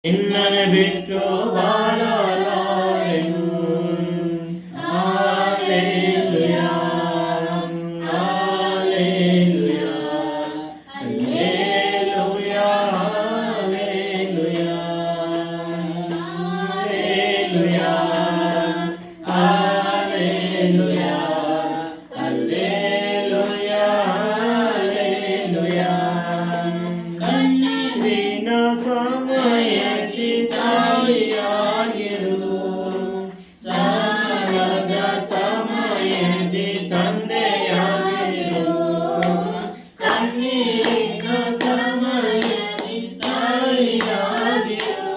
ನಿನ್ನನ್ನು ಬಿಟ್ಟು ಬಾಳಲಾರೆನು. Hallelujah hallelujah hallelujah hallelujah hallelujah hallelujah hallelujah hallelujah. ಕಣ್ಣೀರಿನ ಸಮಯದಿ ತಾಯಿಯಾಗಿರು, ಸಾಲದ ಸಮಯದಿ ತಂದೆಯಾಗಿರು. ಕಣ್ಣೀರಿನ ಸಮಯದಿ ತಾಯಿಯಾಗಿರು,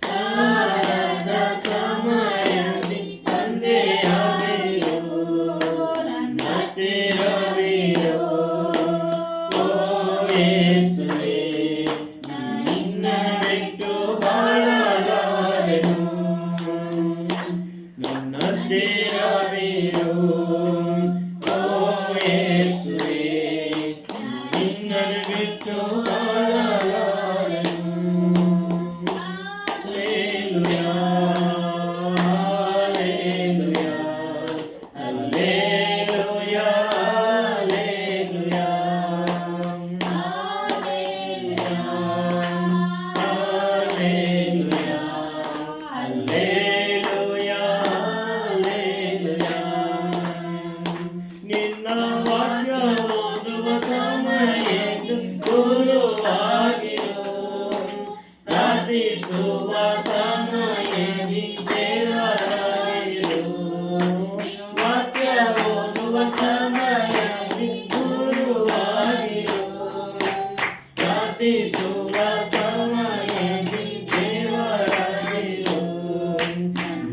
ಸಾಲದ ಸಮಯದಿ ತಂದೆಯಾಗಿರು. ನನ್ನ ಹತ್ತಿರವಿರು ಓ ಯೇಸುವೇ, ನಿನ್ನ ಬಿಟ್ಟು ಬಾಳಲಾರೆನು. ನನ್ನ ಹತ್ತಿರವಿರು ಓ ಯೇಸುವೇ, ನಿನ್ನನ್ನು ಬಿಟ್ಟು ಬಾಳಲಾರೆನು. Hallelujah hallelujah hallelujah hallelujah hallelujah hallelujah hallelujah. ನಿನ್ನ ವಾಕ್ಯ ಓದುವ ಸಮಯಕ್ಕೆ ಗುರುವಾಗಿರು, ಪ್ರಾರ್ಥಿಸುವ ಸಮಯದಿ ದೇವರಾಗಿರು. ವಾಕ್ಯ ಓದುವ ಸಮಯದಿ ಗುರುವಾಗಿರು, ಪ್ರಾರ್ಥಿಸುವ ಸಮಯದಿ ದೇವರಾಗಿರು.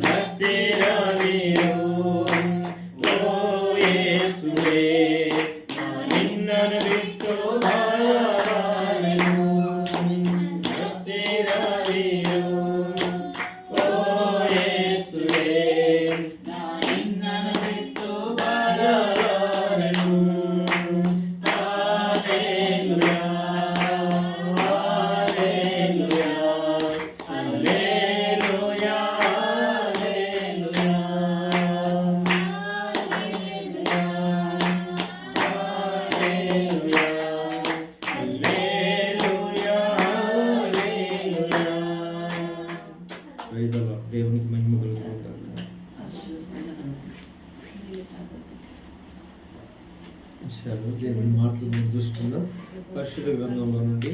ಹತ್ತಿರವಿರು ಓ ಯೇಸುವೇ, ನಿನ್ನನ್ನು ಬಿಟ್ಟು ಬಾಳಲಾರೆನು. ಹತ್ತಿರವಿರು ಓ ಯೇಸುವೇ, ನಿನ್ನನ್ನು ಬಿಟ್ಟು ಬಾಳಲಾರೆನು. Hallelujah hallelujah hallelujah hallelujah hallelujah hallelujah. దేవునికి మహిమ కలుగుతుంది. దేవుని మాటలు చూసుకుందాం. పరిశుద్ధ గ్రంథంలో నుండి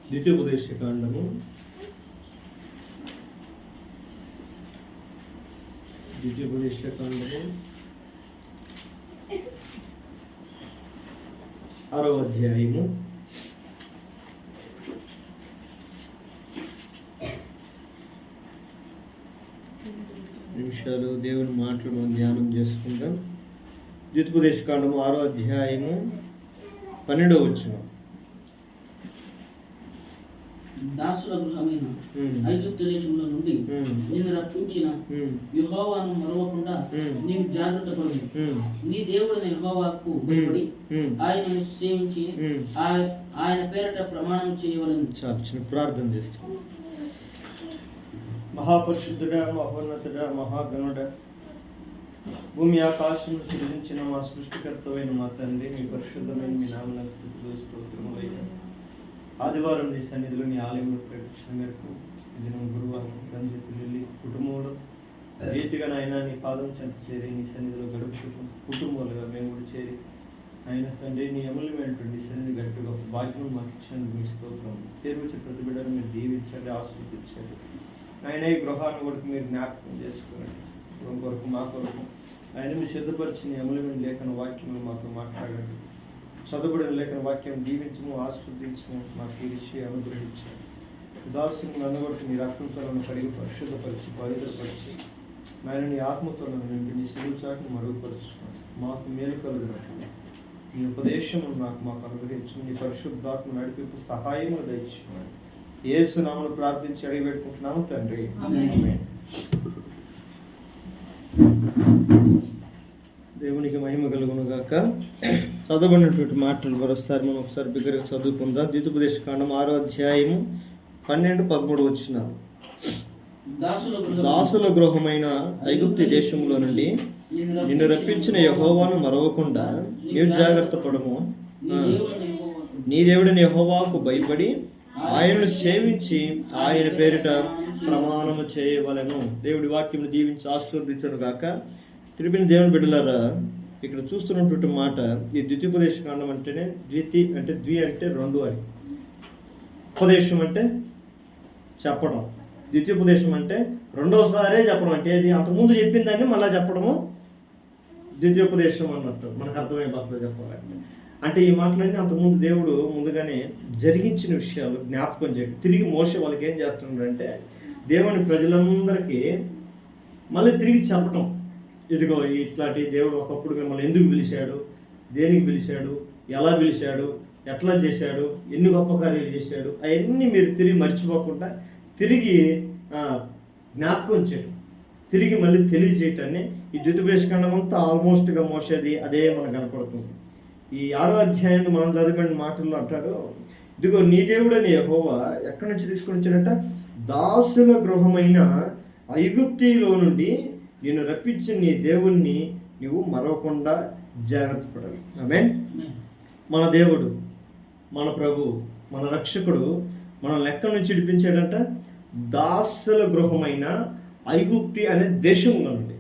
ద్వితీయోపదేశ కాండము 6వ అధ్యాయము 2 నిమిషాలు దేవుని మాటలు మనం ధ్యానం చేసుకుందాం. ద్వితీయోపదేశ కాండము 6వ అధ్యాయము 12వ వచనం. దాసుల గృహమైన ఐగుప్తు దేశంలో నుండి నిన్ను రప్పించిన యెహోవాను మరవకుండా నీవు జాగ్రత్త పడు. నీ దేవుడైన యెహోవాకు భయపడి ఆయనను సేవించి ఆయన పేరట ప్రమాణం చేయవలెను. చాలా చిన్న ప్రార్థన చేస్తాం. మహాపరిశుద్ధుడా, మహోన్నతుడా, మహాగణుడా, భూమి ఆకాశం సృజించిన మా సృష్టికర్తమైన మా తండ్రి, మీ పరిశుద్ధమైన మీ నామమునకు స్తుతులు స్తోత్రములయ్యా. ఆదివారం నీ సన్నిధిలో నీ ఆలయంలో ప్రకటించిన మేరకు దినం గురువారం రంజిత్ లిల్లీ కుటుంబంలో రీతిగా నాయన నీ పాదం చెంత చేరి నీ సన్నిధిలో గడుపుతూ కుటుంబాలుగా మేము కూడా చేరి ఆయన తండ్రి నీ అమూల్యమైనటువంటి నీ సన్నిధి గట్టిగా భాగ్యం మాకు ఇచ్చినందుకు మీ స్తోత్రం. చేరువచ్చి ప్రతి బిడ్డను మీరు దీవించండి, ఆశీర్వదించండి. ఆయన ఈ గృహాన్ని కొరకు మీరు జ్ఞాపకం చేసుకోండి. గృహం కొరకు మా కొరకు ఆయన మీరు సిద్ధపరిచి నీ అమూల్యమైన లేఖన వాక్యంలో మాతో మాట్లాడండి. చదువుబడిన లేఖన వాక్యం దీవించము, ఆశీర్వదించము, మాకు ఈ విషయం అనుగ్రహించండి. దాసుని అందగొట్టి నీ రక్తంతో నన్ను కడిగి పరిశుద్ధపరిచి పవిత్రపరిచి ఆయన నీ ఆత్మతో నన్ను నింపి నీ సిలువ చాటును మరుగుపరుచుకోండి. మాకు మేలు కలుగునట్లు నీ ఉపదేశం మాకు అనుగ్రహించు. నీ పరిశుద్ధాత్మ నడిపింపు సహాయము దయచేయండి. యేసు నామములో ప్రార్థించి అడిగి పెట్టుకుంటున్నాము తండ్రి, ఆమేన్. దేవునికి మహిమ కలుగును గాక. చదవబడినటువంటి మాటలు మరోసారి మనం ఒకసారి బిగ్గరగా చదువుకుందాం. ద్వితీయోపదేశకాండం 6వ అధ్యాయము 12-13 వచనాలు. దాసుల గృహమైన ఐగుప్తు దేశంలో నుండి నిన్ను రప్పించిన యెహోవాను మరవకుండా నీవు జాగ్రత్త పడము. నీ దేవుడిని యెహోవాకు భయపడి ఆయనను సేవించి ఆయన పేరిట ప్రమాణము చేయవలెను. దేవుడి వాక్యం దీవించి ఆశీర్వదించును గాక. తిరిగిన దేవుని బిడ్డలారా, ఇక్కడ చూస్తున్నటువంటి మాట, ఈ ద్వితీయోపదేశకాండం అంటేనే ద్వి అంటే రెండు అని, ఉపదేశం అంటే చెప్పడం, ద్వితీయోపదేశం అంటే రెండోసారే చెప్పడం. అంటే ఇది అంతకుముందు చెప్పిన దాన్ని మళ్ళీ చెప్పడము ద్వితీయోపదేశం అన్నట్టు, మనకు అర్థమయ్యే భాషలో చెప్పాలంటే. అంటే ఈ మాటలన్నీ అంతకుముందు దేవుడు ముందుగానే జరిగించిన విషయాలు జ్ఞాపకం చేయడం. తిరిగి మోషే వాళ్ళకి ఏం చేస్తున్నాడంటే దేవుని ప్రజలందరికీ మళ్ళీ తిరిగి చెప్పటం. ఇదిగో ఇట్లాంటి దేవుడు ఒకప్పుడు మిమ్మల్ని ఎందుకు పిలిచాడు, దేనికి పిలిచాడు, ఎలా పిలిచాడు, ఎట్లా చేశాడు, ఎన్ని గొప్ప కార్యాలు చేశాడు, అవన్నీ మీరు తిరిగి మర్చిపోకుండా తిరిగి జ్ఞాపకం చేయటం, తిరిగి మళ్ళీ తెలియజేయటాన్ని ఈ ద్వితీయోపదేశకాండం అంతా ఆల్మోస్ట్గా మోసేది అదే మనకు కనపడుతుంది. ఈ 6వ అధ్యాయంలో మనం చదివిన మాటల్లో అంటాడు, ఇదిగో నీ దేవుడని యెహోవా ఎక్కడి నుంచి తీసుకొని వచ్చాడంట, దాసుల గృహమైన ఐగుప్తిలో నుండి నిన్ను రప్పించి నీ దేవుణ్ణి నువ్వు మరవకుండా జాగ్రత్త పడాలి. ఆమేన్. మన దేవుడు, మన ప్రభు, మన రక్షకుడు మన లెక్క నుంచి విడిపించాడంట దాసుల గృహమైన ఐగుప్తి అనే దేశంలో నుండి.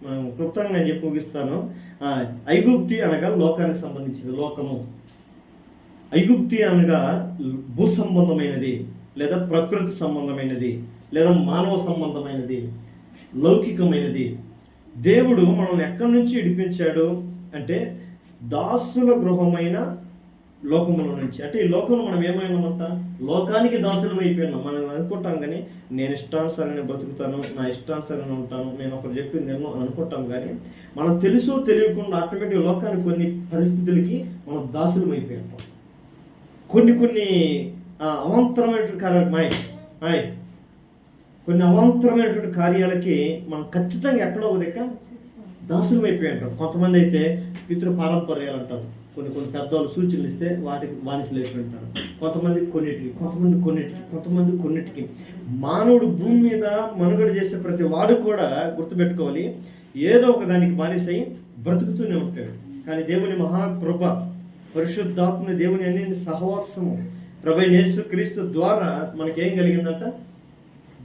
మనం క్లుప్తంగా నేను చెప్పి ముగిస్తాను. ఐగుప్తి అనగా లోకానికి సంబంధించింది, లోకము. ఐగుప్తి అనగా భూ సంబంధమైనది, లేదా ప్రకృతి సంబంధమైనది, లేదా మానవ సంబంధమైనది, లౌకికమైనది. దేవుడు మనల్ని ఎక్కడి నుంచి విడిపించాడు అంటే దాసుల గృహమైన లోకముల నుంచి. అంటే ఈ లోకంలో మనం ఏమైనామంట, లోకానికి దాసులం అయిపోయినాం. మనం అనుకుంటాం కానీ నేను ఇష్టానుసారంగా బ్రతుకుతాను, నా ఇష్టానుసారంగా ఉంటాను, నేను ఒకరు చెప్పింది నేను అనుకుంటాం. కానీ మనం తెలుసో తెలియకుండా ఆటోమేటిక్గా లోకానికి కొన్ని పరిస్థితులకి మనం దాసులం అయిపోయినాం. కొన్ని అవాంతరమైనటువంటి కార్యాలకి మనం ఖచ్చితంగా ఎక్కడో లేక దాసులం అయిపోయి ఉంటాం. కొంతమంది అయితే పితృ పారంపర్యాలు అంటారు, కొన్ని పెద్దవాళ్ళు సూచనలు ఇస్తే వాటికి బానిసలు అయిపోయింటారు. కొంతమంది కొన్నిటికి. మానవుడు భూమి మీద మనుగడ చేసే ప్రతి వాడు కూడా గుర్తుపెట్టుకోవాలి, ఏదో ఒక దానికి బానిసై బ్రతుకుతూనే ఉంటాడు. కానీ దేవుని మహాకృప, పరిశుద్ధాత్మ దేవుని అన్ని సహవాసము ప్రభువైన యేసుక్రీస్తు ద్వారా మనకేం కలిగిందంట,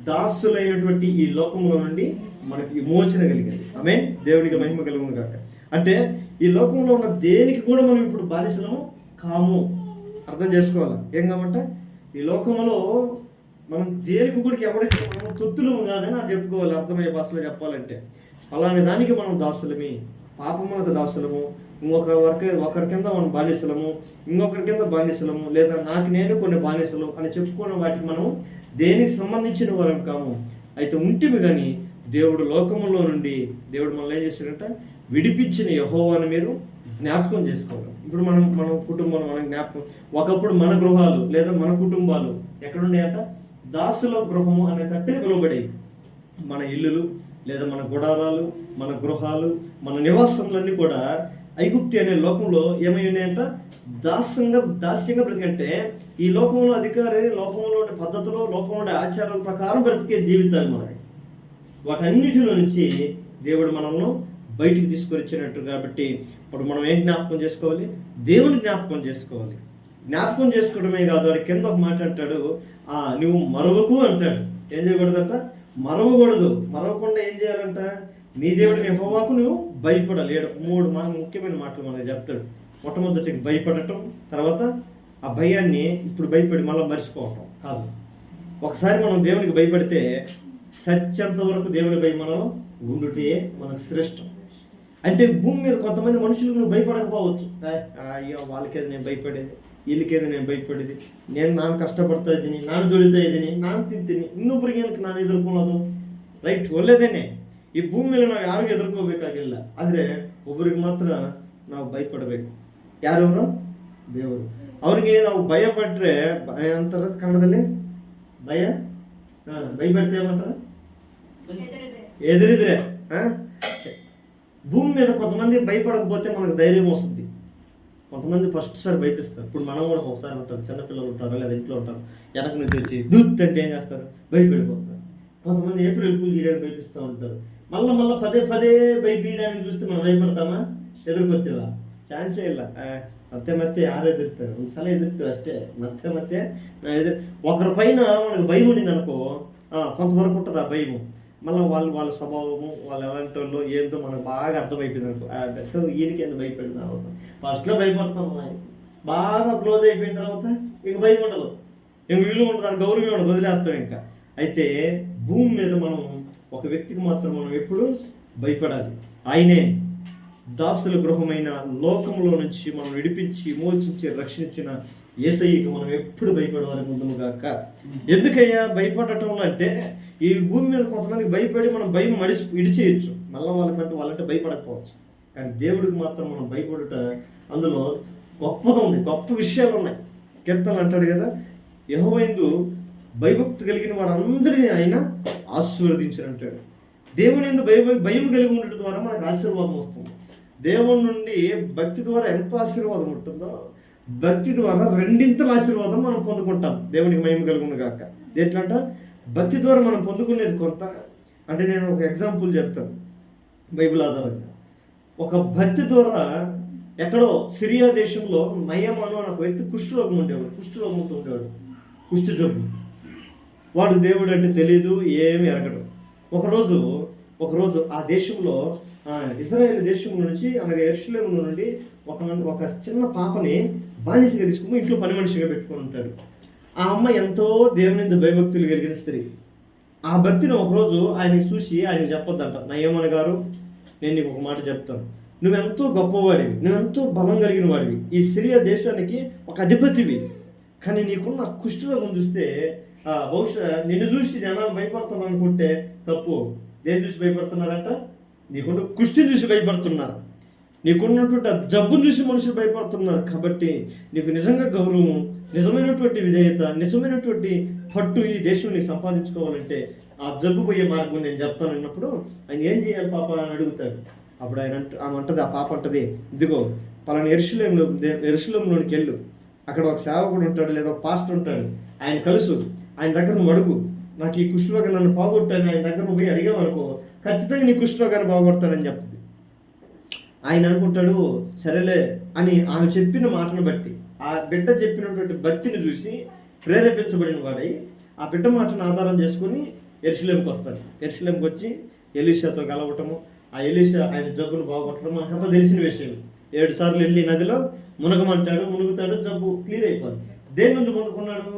దాసులైనటువంటి ఈ లోకంలో నుండి మనకి విమోచన కలిగింది. ఆమేన్. దేవునికి మహిమ కలుగును గాక. అంటే ఈ లోకంలో ఉన్న దేనికి కూడా మనం ఇప్పుడు బానిసలము కాము. అర్థం చేసుకోవాలి. ఏం కామంటే ఈ లోకంలో మనం దేనికి కూడా ఎవరికి మనం తొత్తులు కాదని అది చెప్పుకోవాలి. అర్థమయ్యే భాషలో చెప్పాలంటే అలానే దానికి మనం దాసులమే, పాపమునకు దాసులము, ఒకరి కింద మనం బానిసలము, ఇంకొకరి కింద బానిసలము, లేదా నాకు నేను కొన్ని బానిసలు అని చెప్పుకున్న వాటికి మనం దేనికి సంబంధించిన వారం కాము. అయితే ఉంటిమి కానీ దేవుడు లోకములో నుండి దేవుడు మనల్ని ఏం చేశాడంట, విడిపించిన యెహోవాను మీరు జ్ఞాపకం చేసుకోవాలి. ఇప్పుడు మన కుటుంబం మన జ్ఞాపకం, ఒకప్పుడు మన గృహాలు లేదా మన కుటుంబాలు ఎక్కడున్నాయట, దాసుల గృహము అనే తట్టే పిలువబడేవి. మన ఇల్లులు లేదా మన గుడారాలు, మన గృహాలు, మన నివాసములన్నీ కూడా ఐగుప్తి అనే లోకంలో ఏమై ఉన్నాయంట, దాస్యంగా బ్రతికంటే ఈ లోకంలో అధికారి, లోకంలో ఉండే పద్ధతులు, లోకంలో ఉండే ఆచారాల ప్రకారం బ్రతికే జీవితాలు మనకి. వాటన్నిటిలో నుంచి దేవుడు మనల్ని బయటికి తీసుకొని వచ్చినట్టు. కాబట్టి ఇప్పుడు మనం ఏం జ్ఞాపకం చేసుకోవాలి, దేవుని జ్ఞాపకం చేసుకోవాలి. జ్ఞాపకం చేసుకోవడమే కాదు, వాడి కింద ఒక మాట అంటాడు, నువ్వు మరవకు అంటాడు. ఏం చేయకూడదంట, మరవకూడదు. మరవకుండా ఏం చేయాలంట, నీ దేవుడిని యెహోవాకు నువ్వు భయపడాలి. 3 ముఖ్యమైన మాటలు మనకు చెప్తాడు. మొట్టమొదటి భయపడటం, తర్వాత ఆ భయాన్ని ఇప్పుడు భయపడి మళ్ళీ మర్చిపోవటం కాదు. ఒకసారి మనం దేవునికి భయపడితే చచ్చేంత వరకు దేవుని భయం మనం ఉండుటే మనకు శ్రేష్టం. అంటే భూమి మీద కొంతమంది మనుషులకు నువ్వు భయపడకపోవచ్చు. అయ్యో వాళ్ళకేది నేను భయపడేది, వీళ్ళకేది నేను భయపడేది, ನಾನು ಕಷ್ಟಪಡ್ತಾ ಇದ್ದೀನಿ, ನಾನು ದುಡಿತಾ ಇದ್ದೀನಿ, ನಾನು ತಿಂತೀನಿ, ಇನ್ನೊಬ್ಬರಿಗೆ ನಾನು ಎದುರ್ಕೊಳ್ಳೋದು. ರೈಟ್, ಒಳ್ಳೆದೇನೆ. ಈ ಭೂಮಿ ಮೇಲೆ ನಾವು ಯಾರಿಗೂ ಎದುರ್ಕೋಬೇಕಾಗಿಲ್ಲ. ಆದರೆ ಒಬ್ಬರಿಗೆ ಮಾತ್ರ ನಾವು ಭಯಪಡಬೇಕು. ಯಾರವರು? ದೇವರು. ಅವ್ರಿಗೆ ನಾವು ಭಯ ಪಟ್ಟರೆ ಅಂತಾರ ಕನ್ನಡದಲ್ಲಿ ಭಯ, భయపెడితేమంటారు, ఎదిరిదిరే. భూమి మీద కొంతమంది భయపడకపోతే మనకు ధైర్యం వస్తుంది. కొంతమంది ఫస్ట్ సారి భయపిస్తారు. ఇప్పుడు మనం కూడా ఒకసారి ఉంటారు, చిన్నపిల్లలు ఉంటారు లేదా ఇంట్లో ఉంటారు, వెనక నుంచి వచ్చి దూత్ అంటే ఏం చేస్తారు, భయపడిపోతారు. కొంతమంది ఏప్రిల్ పూలు తీయడానికి భయపిస్తూ ఉంటారు. మళ్ళీ పదే పదే భయపీయడానికి చూస్తే మనం భయపడతామా? ఎదురుకొత్తేవా? ఛాన్సే ಇಲ್ಲ. ಮತ್ತೆ ಯಾರು ఎదురుతారు? ಒಂದ್ಸಲ ఎదురుతారు అಷ್ಟೇ. ಮತ್ತೆ ఒకరి పైన మనకు భయం ఉండింది అనుకో, కొంతవరకు ఉంటుంది ఆ భయము. మళ్ళీ వాళ్ళ స్వభావము, వాళ్ళు ఎలాంటి వాళ్ళు ఏంటో మనకు బాగా అర్థమైపోయింది అనుకో, ఈయనకి ఎందుకు భయపడిన అవసరం. ఫస్ట్లో భయపడతాం, బాగా క్లోజ్ అయిపోయిన తర్వాత ఇంక భయం ఉండదు, ఇంక విలువ ఉండదు, దాని గౌరవం ఉండదు, వదిలేస్తాం ఇంకా. అయితే భూమి మీద మనం ఒక వ్యక్తికి మాత్రం మనం ఎప్పుడు భయపడాలి. ఆయనే దాసుల గృహమైన లోకంలో నుంచి మనం విడిపించి మోచించి రక్షించిన యేసయ్యకి మనం ఎప్పుడు భయపడవాలి ముందుగాక. ఎందుకయ్యా భయపడటంలో అంటే, ఈ భూమి మీద కొంతమందికి భయపడి మనం భయం విడిచేయచ్చు, మళ్ళీ వాళ్ళంటే భయపడకపోవచ్చు. కానీ దేవుడికి మాత్రం మనం భయపడుట, అందులో గొప్పగా ఉంది, గొప్ప విషయాలు ఉన్నాయి. కీర్తనలు అంటాడు కదా, యెహోవాయందు భయభక్తి కలిగిన వారందరినీ ఆయన ఆశీర్వదించారంటాడు. దేవుని యందు భయం కలిగి ఉండటం ద్వారా మనకు ఆశీర్వాదం వస్తుంది. దేవుని నుండి భక్తి ద్వారా ఎంత ఆశీర్వాదం ఉంటుందో, భక్తి ద్వారా రెండింతల ఆశీర్వాదం మనం పొందుకుంటాం. దేవునికి మహిమ కలుగును గాక. ఎట్లంట, భక్తి ద్వారా మనం పొందుకునేది కొంత. అంటే నేను ఒక ఎగ్జాంపుల్ చెప్తాను బైబిల్ ఆధారంగా. ఒక భక్తి ద్వారా ఎక్కడో సిరియా దేశంలో నయమాను అనే ఒక వ్యక్తి కుష్ఠరోగం ఉండేవాడు, కుష్ఠరోగంతో ఉండేవాడు, కుష్ఠ జబ్బు. వాడు దేవుడు అంటే తెలియదు, ఏమి ఎరగడు. ఒకరోజు ఆ దేశంలో, ఇజ్రాయేల్ దేశం నుంచి అనగా యెరూషలేము నుండి ఒక చిన్న పాపని బానిసగా తీసుకుని ఇంట్లో పని మనిషిగా పెట్టుకొని ఉంటాడు. ఆ అమ్మ ఎంతో దేవుని భయభక్తులు కలిగిన స్త్రీ. ఆ భక్తిని ఒకరోజు ఆయనకి చూసి ఆయనకి చెప్పొద్దంట, నయమన గారు, నేను నీకు ఒక మాట చెప్తాను, నువ్వెంతో గొప్పవాడివి, నువ్వెంతో బలం కలిగిన వాడివి, ఈ సిరియా దేశానికి ఒక అధిపతివి, కానీ నీకున్న కుష్ఠరోగం చూస్తే బహుశా నిన్ను చూసి జనాలు భయపడుతున్నారు అనుకుంటే తప్పు. దేని చూసి భయపడుతున్నారంట? నీకున్న కుష్టిని చూసి భయపడుతున్నారు, నీకున్నటువంటి జబ్బును చూసి మనుషులు భయపడుతున్నారు. కాబట్టి నీకు నిజంగా గౌరవం, నిజమైనటువంటి విధేయత, నిజమైనటువంటి పట్టు ఈ దేశం నీకు సంపాదించుకోవాలంటే ఆ జబ్బు పోయే మార్గం నేను చెప్తాను అన్నప్పుడు ఆయన ఏం చేయాలి పాప అని అడుగుతాడు. అప్పుడు ఆమె అంటది, ఆ పాప అంటది, ఇదిగో పలానా యెరూషలేములోనికి వెళ్ళు, అక్కడ ఒక సేవకుడు ఉంటాడు లేదా ఒక పాస్టర్ ఉంటాడు, ఆయన కలుసు, ఆయన దగ్గర నువ్వు అడుగు, నాకు ఈ కుష్ఠరోగం నన్ను పోగొట్టాను, ఆయన దగ్గర నువ్వు పోయి అడిగావు అనుకో, ఖచ్చితంగా నీ కుష్ఠరోగాన్ని పోగొడతాడని చెప్తుంది. ఆయన అనుకుంటాడు సరేలే అని. ఆమె చెప్పిన మాటను బట్టి, ఆ బిడ్డ చెప్పినటువంటి భక్తిని చూసి ప్రేరేపించబడిన వాడై ఆ బిడ్డ మాటను ఆధారం చేసుకుని యెరూషలేముకి వస్తాడు. యెరూషలేముకి వచ్చి ఎలీషాతో కలవటము, ఆ ఎలీషా ఆయన జబ్బును బాగొట్టడం మనకంతా తెలిసిన విషయం. 7 సార్లు వెళ్ళి నదిలో మునగమంటాడు, మునుగుతాడు, జబ్బు క్లియర్ అయిపోతుంది. దేని నుండి పొందుకున్నాడు?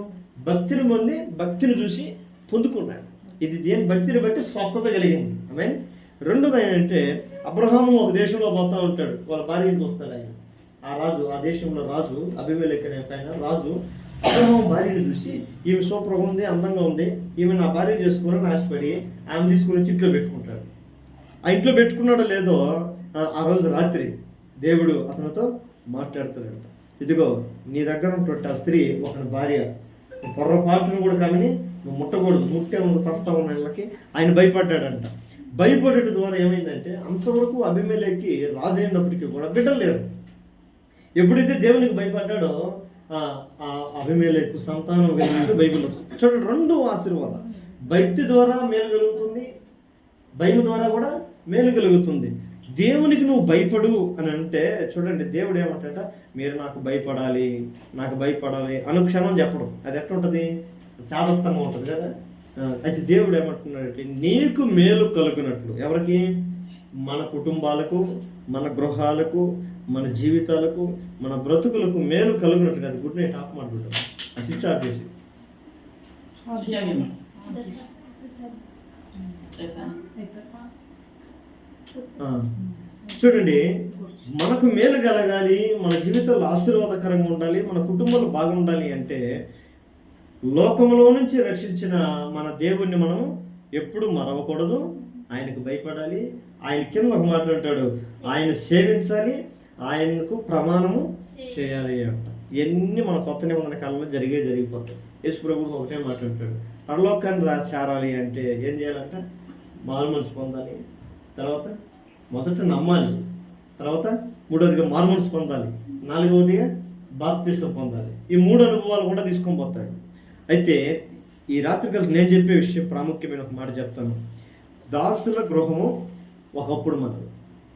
భక్తిని పొంది భక్తిని చూసి పొందుకున్నాడు. ఇది దేని భక్తిని బట్టి స్వస్థత కలిగింది. ఆమె రెండోది ఏంటంటే, అబ్రహాము ఒక దేశంలో పోతా ఉంటాడు, వాళ్ళ భార్యను వస్తాడు ఆయన. ఆ దేశంలో రాజు అబీమెలెకు అనే ఆయన రాజు అబ్రహాము భార్యను చూసి, ఈమె సూపర్గా ఉంది, అందంగా ఉంది, ఈమె నా భార్య చేసుకోవాలని ఆశపడి ఆమె తీసుకుని వచ్చి ఇంట్లో పెట్టుకుంటాడు. ఆ ఇంట్లో పెట్టుకున్నాడో లేదో, ఆ రోజు రాత్రి దేవుడు అతనితో మాట్లాడుతున్నాడు. ఇదిగో నీ దగ్గర ఉన్నటువంటి ఆ స్త్రీ ఒక భార్య, పొర్రపాటును కూడా కానీ నువ్వు ముట్టకూడదు, ముట్టే తస్తా ఉన్న వాళ్ళకి ఆయన భయపడ్డాడంట. భయపడటం ద్వారా ఏమైందంటే, అంతవరకు అబీమెలెకుకి రాజు అయినప్పటికీ కూడా బిడ్డలు లేరు. ఎప్పుడైతే దేవునికి భయపడ్డాడో అబీమెలెకు సంతానం కలిగినట్టు బైబిల్ వస్తుంది. చూడండి, 2 ఆశీర్వాదాలు. భక్తి ద్వారా మేలు కలుగుతుంది, భయం ద్వారా కూడా మేలు కలుగుతుంది. దేవునికి నువ్వు భయపడు అని అంటే, చూడండి దేవుడు ఏమంటాడ, మీరు నాకు భయపడాలి అనుక్షణం చెప్పడం. అది ఎట్లా ఉంటుంది? చాదస్తంగా ఉంటుంది కదా. అయితే దేవుడు ఏమంటున్నాడంటే, నీకు మేలు కలుగునట్లు. ఎవరికి? మన కుటుంబాలకు, మన గృహాలకు, మన జీవితాలకు, మన బ్రతుకులకు మేలు కలుగునట్లు. అది గుడ్ నైట్ ఆఫ్ మాట్లాడతాం, ఆ స్విచ్ ఆఫ్ చేసి. చూడండి, మనకు మేలు కలగాలి, మన జీవితంలో ఆశీర్వాదకరంగా ఉండాలి, మన కుటుంబాలు బాగుండాలి అంటే, లోకంలో నుంచి రక్షించిన మన దేవుణ్ణి మనం ఎప్పుడు మరవకూడదు, ఆయనకు భయపడాలి. ఆయన కింద ఒక మాట అంటాడు, ఆయన సేవించాలి, ఆయనకు ప్రమాణము చేయాలి అంట. ఇవన్నీ మన కొత్త నిబంధన కాలంలో జరిగిపోతాయి. యేసు ప్రభువు ఒకటే మాట్లాడతాడు, పరలోకాన్ని చేరాలి అంటే ఏం చేయాలంట? మారుమనసు పొందాలి, తర్వాత మొదట నమ్మాలి, తర్వాత 3వదిగా మారుమనసు పొందాలి, నాలుగవది బాప్తిసం పొందాలి. ఈ 3 అనుభవాలు కూడా తీసుకొని పోతాడు. అయితే ఈ రాత్రికాల నేను చెప్పే విషయం ప్రాముఖ్యమైన ఒక మాట చెప్తాను. దాసుల గృహము ఒకప్పుడు మనది.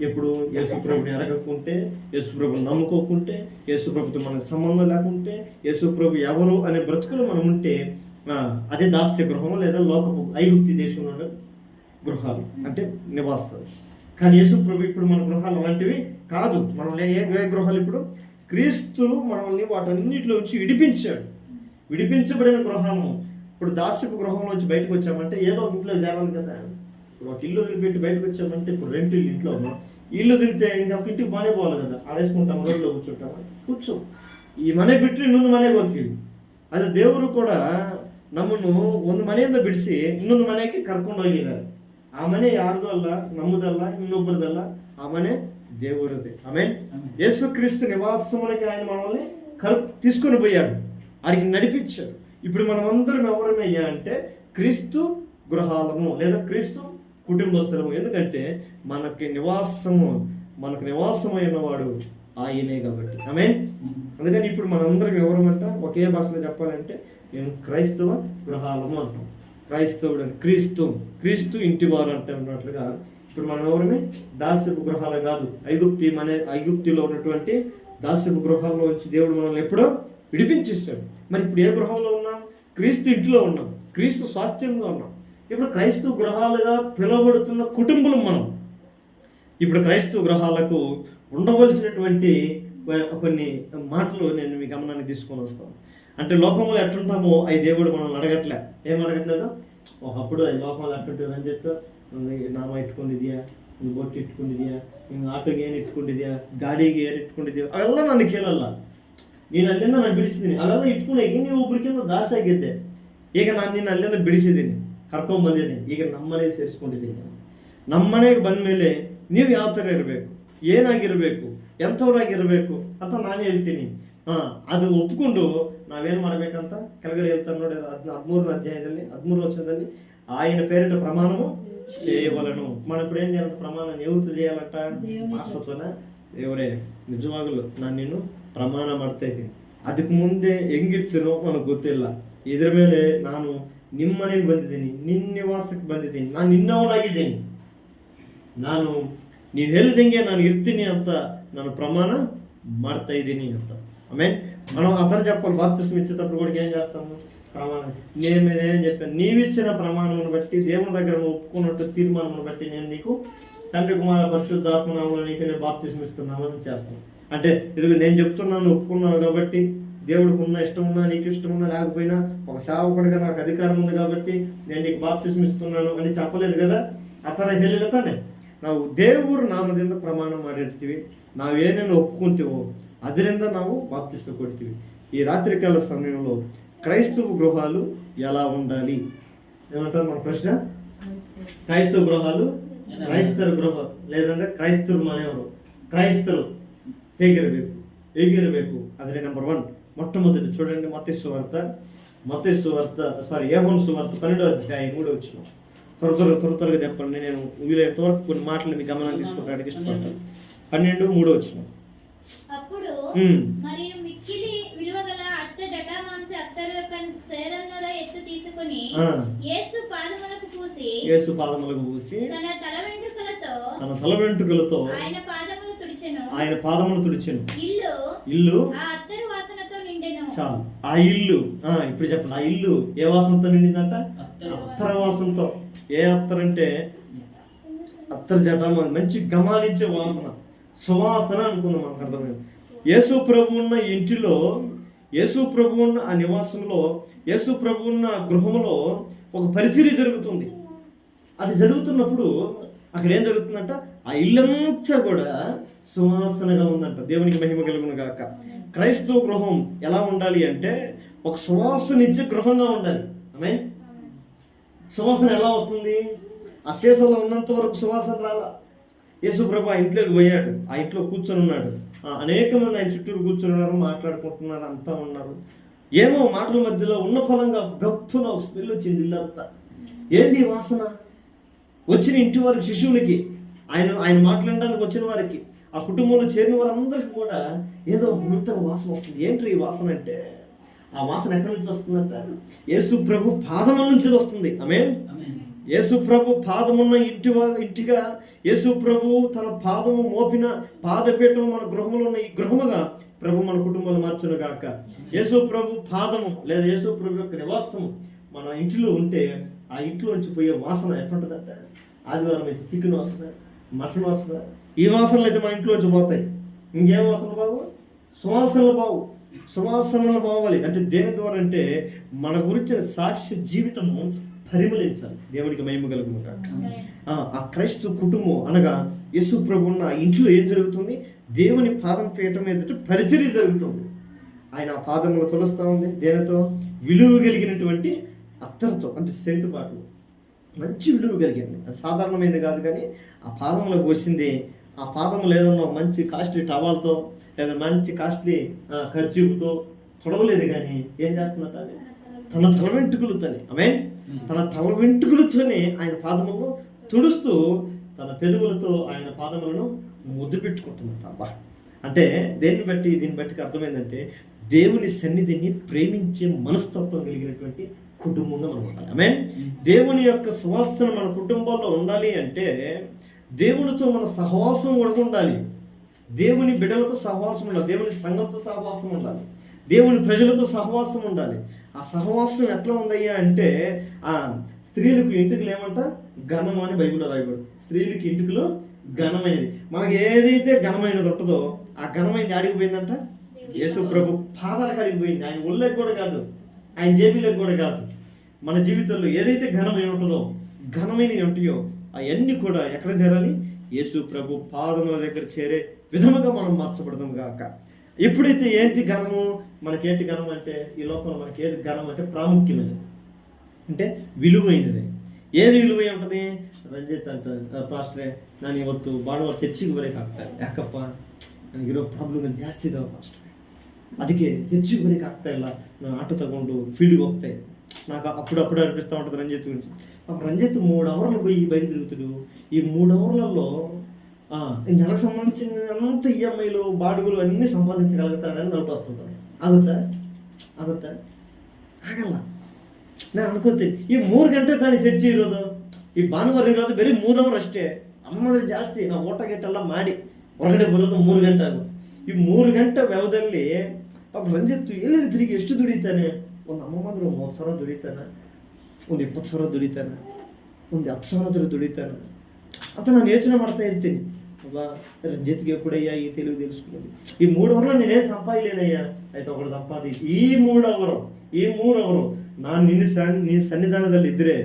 ఎప్పుడు యేసుప్రభుని ఎరగకుంటే, యేసుప్రభుని నమ్ముకోకుంటే, యేసుప్రభుతో మనకు సంబంధం లేకుంటే, యేసుప్రభు ఎవరు అనే బ్రతుకులు మనం ఉంటే అదే దాస్య గృహము లేదా లోకపు ఐగుప్తి దేశంలో గృహాలు అంటే నివాసాలు. కానీ యేసుప్రభు ఇప్పుడు మన గృహాలు అలాంటివి కాదు. మనం ఏ గృహాలు ఇప్పుడు క్రీస్తు మనల్ని వాటన్నిటిలో నుంచి విడిపించబడిన గృహాలు. ఇప్పుడు దాస్యపు గృహంలోంచి బయటకు వచ్చామంటే ఏదో ఇంట్లో చేరాలి కదా. ఇప్పుడు ఒక ఇల్లు వదిలిపెట్టి బయటకు వచ్చామంటే ఇప్పుడు రెంట్ ఇంట్లో ఉన్నాం. ఇల్లు వదిలితే ఇంకా ఇంటికి మనే పోవాలి కదా. ఆడేసుకుంటాం, రోడ్లో కూర్చో ఈ ಮನೆ ಬಿಟ್ಟರೆ ಇನ್ನೊಂದು ಮನೆಗೆ ಹೋಗ್ತೀವಿ. ಅದು ದೇವರು ಕೂಡ ನಮ್ಮನ್ನು ಒಂದು ಮನೆಯಿಂದ ಬಿಡಿಸಿ ಇನ್ನೊಂದು ಮನೆಗೆ ಕರ್ಕೊಂಡು ಹೋಗಿದ್ದಾರೆ. ಆ ಮನೆ ಯಾರ್ದು ಅಲ್ಲ, ನಮ್ಮದಲ್ಲ, ಇನ್ನೊಬ್ಬರದಲ್ಲ, ಆ ಮನೆ దేవుడిది. ఆమేన్. యేసుక్రీస్తు నివాసమునికి ఆయన మనల్ని తీసుకొని పోయాడు, ఆయనకి నడిపించాడు. ఇప్పుడు మనం అందరం ఎవరమయ్యా అంటే క్రీస్తు గృహాలము లేదా క్రీస్తు కుటుంబస్థలము. ఎందుకంటే మనకు నివాసమైన వాడు ఆయనే కాబట్టి. ఆమేన్. అందుకని ఇప్పుడు మనందరం ఎవరమంట ఒకే భాషలో చెప్పాలంటే నేను క్రైస్తవ గృహాలము అంటాం. క్రైస్తవుడు క్రీస్తు ఇంటివారు అంటే ఉన్నట్లుగా ఇప్పుడు మనం ఎవరమే దాస్యపు గృహాలు కాదు. ఐగుప్తిలో ఉన్నటువంటి దాస్యపు గృహాల్లో వచ్చి దేవుడు మనల్ని ఎప్పుడో విడిపించేస్తాడు. మరి ఇప్పుడు ఏ గృహంలో ఉన్నాం? క్రీస్తు ఇంటిలో ఉన్నాం, క్రీస్తు స్వాస్థ్యంలో ఉన్నాం. ఇప్పుడు క్రైస్తవ గృహాలుగా పిలువబడుతున్న కుటుంబం మనం. ఇప్పుడు క్రైస్తవ గృహాలకు ఉండవలసినటువంటి కొన్ని మాటలు నేను మీ గమనాన్ని తీసుకొని వస్తాను. అంటే లోకంలో ఎట్లుంటామో అవి దేవుడు మనల్ని అడగట్లే. ఏం అడగట్లేదు? ఒకప్పుడు అది లోకంలో ఎట్టుంటుంది అని చెప్పి ನಾಮ ಇಟ್ಕೊಂಡಿದ್ಯಾ, ಒಂದು ಬೊಟ್ಟು ಇಟ್ಕೊಂಡಿದ್ಯಾ, ಹಿಂಗೆ ಆಟೋಗೆ ಏನು ಇಟ್ಕೊಂಡಿದ್ಯಾ, ಗಾಡಿಗೆ ಏನು ಇಟ್ಕೊಂಡಿದ್ಯಾ, ಅವೆಲ್ಲ ನನಗೆ ಕೇಳಲ್ಲ. ನೀನು ಅಲ್ಲಿಂದ ನಾನು ಬಿಡಿಸಿದ್ದೀನಿ, ಅವೆಲ್ಲ ಇಟ್ಕೊಂಡಾಗಿ ನೀವು ಒಬ್ರಿಗಿಂತ ದಾಸ ಆಗಿದ್ದೆ. ಈಗ ನಾನು ನಿನ್ನ ಅಲ್ಲಿಂದ ಬಿಡಿಸಿದ್ದೀನಿ, ಕರ್ಕೊಂಡ್ಬಂದಿದ್ದೀನಿ. ಈಗ ನಮ್ಮನೆಗೆ ಸೇರಿಸ್ಕೊಂಡಿದ್ದೀನಿ. ನಮ್ಮನೆಗೆ ಬಂದ ಮೇಲೆ ನೀವು ಯಾವ ಥರ ಇರಬೇಕು, ಏನಾಗಿರಬೇಕು, ಎಂಥವ್ರಾಗಿರಬೇಕು ಅಂತ ನಾನೇ ಹೇಳ್ತೀನಿ. ಅದು ಒಪ್ಕೊಂಡು ನಾವೇನು ಮಾಡಬೇಕಂತ ಕೆಳಗಡೆ ಹೇಳ್ತಾರೆ ನೋಡಿ. 13ನೇ ಅಧ್ಯಾಯದಲ್ಲಿ 13ನೇ ವಚನದಲ್ಲಿ ఆయన పేరిట ప్రమాణము చేయవలను. మనం ఇప్పుడు ఏం చేయాలంటే ప్రమాణం ఎవరితో చేయాలంట? ಶಾಶ್ವತನ ದೇವರೇ ನಿಜವಾಗಲು ನಾನು ನೀನು ಪ್ರಮಾಣ ಮಾಡ್ತಾ ಇದ್ದೀನಿ. ಅದಕ್ಕೆ ಮುಂದೆ ಹೆಂಗಿರ್ತೀನೋ ನನಗೆ ಗೊತ್ತಿಲ್ಲ. ಇದ್ರ ಮೇಲೆ ನಾನು ನಿಮ್ಮ ಮನೆಗೆ ಬಂದಿದ್ದೀನಿ, ನಿನ್ನ ನಿವಾಸಕ್ಕೆ ಬಂದಿದ್ದೀನಿ, ನಾನು ನಿನ್ನವನಾಗಿದ್ದೀನಿ, ನಾನು ನೀನು ಹೇಳಿದಂಗೆ ನಾನು ಇರ್ತೀನಿ ಅಂತ ನಾನು ప్రమాణ ಮಾಡ್ತಾ ఇದ್ದೀನಿ ಅಂತ. ఆమేన్. మనం ఆ ಥರ చెప్పాలి. బాప్తిసం ఇచ్చేటప్పుడు కూడా ఏం చేస్తాము? ప్రమాణం. నేనేం చెప్పాను, నీవిచ్చిన ప్రమాణమును బట్టి దేవుని దగ్గర ఒప్పుకున్నట్టు తీర్మానమును బట్టి నేను నీకు తండ్రి కుమార పరిశుద్ధాత్మ నామములో నీకు నేను బాప్తిసం ఇస్తున్నామని చేస్తాను. అంటే ఇది నేను చెప్తున్నాను, ఒప్పుకున్నాను కాబట్టి దేవుడికి ఉన్న ఇష్టం ఉన్నా, నీకు ఇష్టం ఉన్నా లేకపోయినా ఒక సేవకుడిగా నాకు అధికారం ఉంది కాబట్టి నేను నీకు బాప్తిసం ఇస్తున్నాను అని చెప్పలేదు కదా. ಆ ಥರ ಹೇಳಿಲ್ಲ ತಾನೆ. ನಾವು ದೇವರ ನಾಮದಿಂದ ಪ್ರಮಾಣ ಮಾಡಿರ್ತೀವಿ. ನಾವೇನೇನು ಒಪ್ಕೊಂತೀವೋ ಅದರಿಂದ ನಾವು ಬಾಪ್ತಿಸ್ಮ ಕೊಡ್ತೀವಿ. ఈ రాత్రికాల సమయంలో క్రైస్తవ గృహాలు ఎలా ఉండాలి ఏమంటారు మన ప్రశ్న? క్రైస్తవ గృహాలు, క్రైస్తవ గృహాలు లేదంటే క్రైస్తవులు మನೆಯವರು, క్రైస్తవులు ಹೇಗಿರಬೇಕು ಆದರೆ ನಂಬರ್ 1 మొట్టమొదటి చూడండి. మత్తయి సువార్త యోహాను సువార్త 12వ అధ్యాయం 3వ వచనం. త్వరగా చెప్పండి. నేను వీలైనంత వరకు కొన్ని మాటలు మీ గమనాన్ని తీసుకోవడానికి ఇష్టపడతాను. 12:3వ వచనం. అప్పుడు మరియు మిక్కిలి విలువగల అచ్చ జటామాంసి అత్తరు యొక్క సేరన్నర ఎత్తు తీసుకొని యేసు పాదములకు పూసి తన తల వెంట్రుకలతో ఆయన పాదములు తుడిచెను. ఇల్లు ఆ అత్తరు వాసనతో నిండెను. చాలు. ఆ ఇల్లు ఇప్పుడు చెప్పండి. ఆ ఇల్లు ఏ వాసనతో నిండిందంట? అత్తర వాసనతో. ఏ అత్తరు అంటే అత్తరు జటామాంసి, మంచి గమాలించే వాసన, సువాసన అనుకుందాం. మనకు అర్థమైంది. యేసు ప్రభు ఉన్న ఇంటిలో, యేసు ప్రభు ఉన్న ఆ నివాసంలో, యేసు ప్రభు ఉన్న గృహంలో ఒక పరిచర్య జరుగుతుంది. అది జరుగుతున్నప్పుడు అక్కడ ఏం జరుగుతుందంట? ఆ ఇల్లంతా కూడా సువాసనగా ఉందంట. దేవునికి మహిమ కలుగును గాక. క్రైస్తవ గృహం ఎలా ఉండాలి అంటే ఒక సువాసన ఇచ్చే గృహంగా ఉండాలి. ఆమేన్. సువాసన ఎలా వస్తుంది? ఆ శేషంలో ఉన్నంత వరకు సువాసన రాలా. యేసు ప్రభు ఆ ఇంట్లోకి పోయాడు, ఆ ఇంట్లో కూర్చొని ఉన్నాడు. అనేక మంది ఆయన చుట్టూరు కూర్చొని ఉన్నారు, మాట్లాడుకుంటున్నారు, అంతా ఉన్నారు. ఏమో మాటల మధ్యలో ఉన్న ఫలంగా గొప్పన ఒక స్మెల్ వచ్చింది ఇల్లంతా. ఏంటి వాసన? వచ్చిన ఇంటి వారికి, శిశువులకి, ఆయన మాట్లాడడానికి వచ్చిన వారికి, ఆ కుటుంబంలో చేరిన వారందరికీ కూడా ఏదో నూతన వాసన వస్తుంది. ఏంటి ఈ వాసన అంటే, ఆ వాసన ఎక్కడి నుంచి వస్తుందంట? యేసు ప్రభు పాదముల నుంచి వస్తుంది. ఆమేన్. యేసు ప్రభు పాదమున్న ఇంటిగా యేసు ప్రభు తన పాదము మోపిన పాదపీఠము మన గృహములో ఉన్న ఈ గృహముగా ప్రభు మన కుటుంబాలు మార్చును గాక. యేసు ప్రభు పాదము లేదా యేసు ప్రభు యొక్క నివాసము మన ఇంటిలో ఉంటే ఆ ఇంట్లో నుంచి పోయే వాసన ఎట్లుంటుందంట? ఆదివారం అయితే చికెన్ వస్తుందా, మటన్ వస్తుందా? ఈ వాసనలు అయితే మన ఇంట్లోంచి పోతాయి. ఇంకేం వాసనలు బాగు? సువాసనలు బాగు. సువాసనలు బావాలి అంటే దేని ద్వారా అంటే మన గురించిన సాక్ష్య జీవితము పరిమళించాలి. దేవుడికి మహిమ కలుగును గాక. ఆ క్రైస్తవ కుటుంబం అనగా యేసు ప్రభు ఉన్న ఇంట్లో ఏం జరుగుతుంది? దేవుని పాదం పీఠం మీద పరిచర్య జరుగుతుంది. ఆయన పాదములు తొలుస్తూ ఉంది. దేనితో? విలువ కలిగినటువంటి అత్తరుతో, అంటే సెంటు బాటలు, మంచి విలువ కలిగింది. అది సాధారణమైనది కాదు, కానీ ఆ పాదంలో పోసింది. ఆ పాదములు ఏదన్నా మంచి కాస్ట్లీ టవాల్తో లేదా మంచి కాస్ట్లీ ఖర్చీపుతో తొడవలేదు, కానీ ఏం చేస్తున్నట్టు అది తన తల వెంట్రుకలతోనే, ఆమేన్, తన తల వెంట్రుకలతోనే ఆయన పాదములను తుడుస్తూ తన పెదవులతో ఆయన పాదములను ముద్దు పెట్టుకుంటున్నట్ట. అబ్బా, అంటే దీన్ని బట్టి అర్థమైందంటే దేవుని సన్నిధిని ప్రేమించే మనస్తత్వం కలిగినటువంటి కుటుంబంగా మనం ఉండాలి. ఆమేన్. దేవుని యొక్క సువాసన మన కుటుంబాల్లో ఉండాలి అంటే దేవునితో మన సహవాసం కూడా ఉండాలి. దేవుని బిడ్డలతో సహవాసం ఉండాలి. దేవుని సంఘంతో సహవాసం ఉండాలి. దేవుని ప్రజలతో సహవాసం ఉండాలి. ఆ సహవాసం ఎట్లా ఉందయ్యా అంటే స్త్రీలకు ఇంటికలు ఏమంట? ఘనం అని బైబిల్లో రాయబడుతుంది. స్త్రీలకి ఇంటికలు ఘనమైనది. మనకి ఏదైతే ఘనమైనది ఉంటుందో ఆ ఘనమైనది ఆడిగిపోయిందంట యేసు ప్రభు పాదాలకు అడిగిపోయింది. ఆయన ఒళ్ళకి కూడా కాదు, ఆయన జేబీలకు కూడా కాదు. మన జీవితంలో ఏదైతే ఘనమైన ఉంటుందో, ఘనమైనవి ఉంటాయో అవన్నీ కూడా ఎక్కడ చేరాలి? యేసు ప్రభు పాదముల దగ్గర చేరే విధముగా మనం మార్చబడదాం గాక. ఎప్పుడైతే ఏంటి ఘనము? మనకేంటి ఘనం అంటే ఈ లోకంలో మనకి ఏది ఘనం అంటే ప్రాముఖ్యమైనది, అంటే ವಿಲುವೈನದೆ. ಏದು ವಿಲುವೈ ఉంటుంది? ರಂಜಿತ್ ಅಂತ ಪಾಸ್ಟ್ರೆ ನಾನು ಇವತ್ತು ಭಾನುವಾರ ಚರ್ಚಿಗೆ ಬರೋಕ್ಕಾಗ್ತಾರೆ. ಯಾಕಪ್ಪ ನನಗಿರೋ ಪ್ರಾಬ್ಲಮ್ ಜಾಸ್ತಿ ಇದಾವೆ ಪಾಸ್ಟ್ರೆ, ಅದಕ್ಕೆ ಚರ್ಚಿಗೆ ಬರೋಕ್ಕಾಗ್ತಾ ಇಲ್ಲ. ನಾನು ಆಟೋ ತಗೊಂಡು ಫೀಲ್ಡ್ಗೆ ಹೋಗ್ತಾ ಇದ್ದೆ. నాకు అప్పుడప్పుడు అనిపిస్తూ ఉంటుంది రంజిత్ గురించి. రంజిత్ 3 అవర్లు పోయి బయట తిరుగుతాడు. ఈ 3 అవర్లలో నెలకు సంబంధించిన అంత ఈఎంఐలు బాడుగులు అన్నీ సంపాదించగలుగుతాడని డౌట్ వస్తుంటాను. ఆగుతా ಆಗಲ್ಲ. ನಾನು ಅನ್ಕೋತೀನಿ ಈ 3 ಗಂಟೆ ತಾನೇ ಚರ್ಚಿ ಇರೋದು, ಈ ಭಾನುವಾರ ಇರೋದು ಬರೀ 3 ಅವರ್ ಅಷ್ಟೇ. ಅಮ್ಮದ್ರೆ ಜಾಸ್ತಿ ನಾವು ಊಟ ಗೆಟ್ಟೆಲ್ಲ ಮಾಡಿ ಹೊರಗಡೆ ಬರೋದು 3 ಗಂಟೆ ಆಗುತ್ತೆ. ಈ 3 ಗಂಟೆ ವ್ಯವಧದಲ್ಲಿ ಪಾಪ ರಂಜಿತ್ ಎಲ್ಲೆಲ್ಲಿ ತಿರುಗಿ ಎಷ್ಟು ದುಡಿತಾನೆ? ಒಂದು ಅಮ್ಮಂದ್ರೆ 30,000 ದುಡಿತಾನೆ, ಒಂದು 20,000 ದುಡಿತಾನೆ, ಒಂದು 10,000 ದುಡಿತಾನೆ ಅಂತ ನಾನು ಯೋಚನೆ ಮಾಡ್ತಾ ಇರ್ತೀನಿ. అబ్బా రంజిత్కి ఎప్పుడయ్యా ఈ తెలుగు తెలుసుకున్నది? ఈ 3 అవర్లో నేనేం సంపాదలేనయ్యా. అయితే ఒకటి సంపాది ఈ 3 ಅವರು ನಾನು నీ సన్నిధానದಲ್ಲಿ ఇద్దరే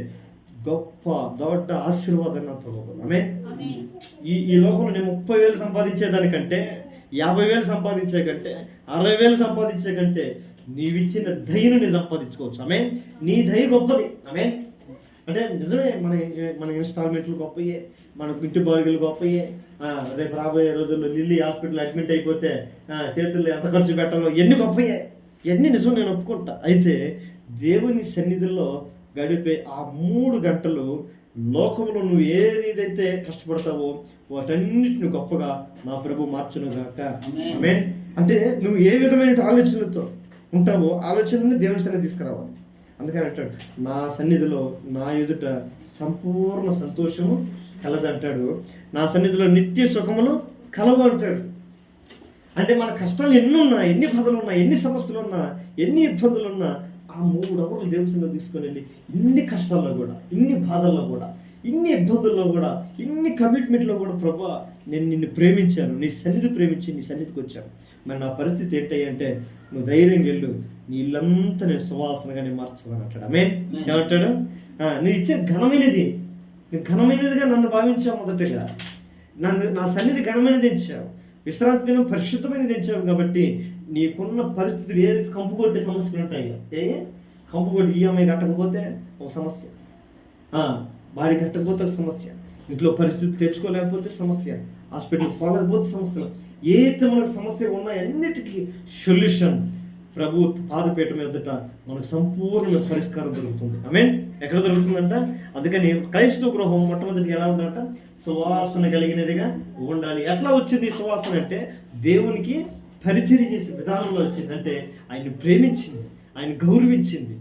గొప్ప దొడ్డ ఆశీర్వాదాన్ని తಗೋಬೋದು. ఆమె ఈ లోకంలో నేను 30,000 సంపాదించేదానికంటే, 50,000 సంపాదించే కంటే, 60,000 సంపాదించే కంటే నీవిచ్చిన దయను నేను సంపాదించుకోవచ్చు. ఆమె నీ దయ గొప్పది. ఆమె అంటే నిజమే, మన ఇన్స్టాల్మెంట్లు గొప్పయే, మన ఇంటి బాడుగలు గొప్పయే. రేపు రాబోయే రోజుల్లో లిల్లీ హాస్పిటల్ అడ్మిట్ అయిపోతే చేతుల్లో ఎంత ఖర్చు పెట్టాలో ఎన్ని గొప్పయే, ఎన్ని నిజం, నేను ఒప్పుకుంటా. అయితే దేవుని సన్నిధిలో గడిపే ఆ 3 గంటలు లోకంలో నువ్వు ఏదైతే కష్టపడతావో వాటన్నిటిని గొప్పగా నా ప్రభు మార్చును గాక. ఆమేన్. అంటే నువ్వు ఏ విధమైన ఆలోచనలతో ఉంటావో ఆలోచనని దేవుని సన్నిధి తీసుకురావాలి. అందుకని అంటాడు, నా సన్నిధిలో నా ఎదుట సంపూర్ణ సంతోషము కలదంటాడు, నా సన్నిధిలో నిత్య సుఖములు కలవు అంటాడు. అంటే మన కష్టాలు ఎన్ని ఉన్నా, ఎన్ని బాధలు ఉన్నా, ఎన్ని సమస్యలు ఉన్నా, ఎన్ని ఇబ్బందులు ఉన్నా ఆ 3 అవర్లు దేవుని సన్నిధిలో తీసుకొని వెళ్ళి ఇన్ని కష్టాల్లో కూడా, ఇన్ని బాధల్లో కూడా, ఇన్ని ఇబ్బందుల్లో కూడా, ఇన్ని కమిట్మెంట్లో కూడా ప్రభా నేను నిన్ను ప్రేమించాను, నీ సన్నిధి ప్రేమించి నీ సన్నిధికి వచ్చాను. మరి నా పరిస్థితి ఏంటి అంటే నువ్వు ధైర్యంగా వెళ్ళు, నీ ఇల్లంతా నేను సువాసనగానే మార్చాలని అంటాడు. ఆమేన్. ఏమంటాడు? నువ్వు ఇచ్చే ఘనమైనది, నువ్వు ఘనమైనదిగా నన్ను భావించావు. మొదటగా నా సన్నిధి ఘనమైనది ఇచ్చావు, విశ్రాంతి దినం పరిశుద్ధమైనది ఇచ్చావు. కాబట్టి నీకున్న పరిస్థితులు ఏదైతే కంపు కొట్టే సమస్యలు ఉంటాయో, కంపు కొట్టి ఈఎంఐ కట్టకపోతే ఒక సమస్య, బాడీ కట్టకపోతే ఒక సమస్య, ఇంట్లో పరిస్థితి తెచ్చుకోలేకపోతే సమస్య, హాస్పిటల్కి పోలేకపోతే సమస్యలు, ఏదైతే మనకు సమస్య ఉన్నా అన్నిటికీ సొల్యూషన్ ప్రభు పాదపీఠం ఎదుట మనకు సంపూర్ణ పరిష్కారం దొరుకుతుంది. ఆమేన్. ఎక్కడ దొరుకుతుందంట? అందుకని క్రైస్తవ గృహం మొట్టమొదటిగా ఎలా ఉండాలంట? సువాసన కలిగినదిగా ఉండాలి. ఎట్లా వచ్చింది సువాసన అంటే దేవునికి పరిచర్య చేసే విధానంలో వచ్చింది. అంటే ఆయన్ని ప్రేమించింది, ఆయన గౌరవించింది,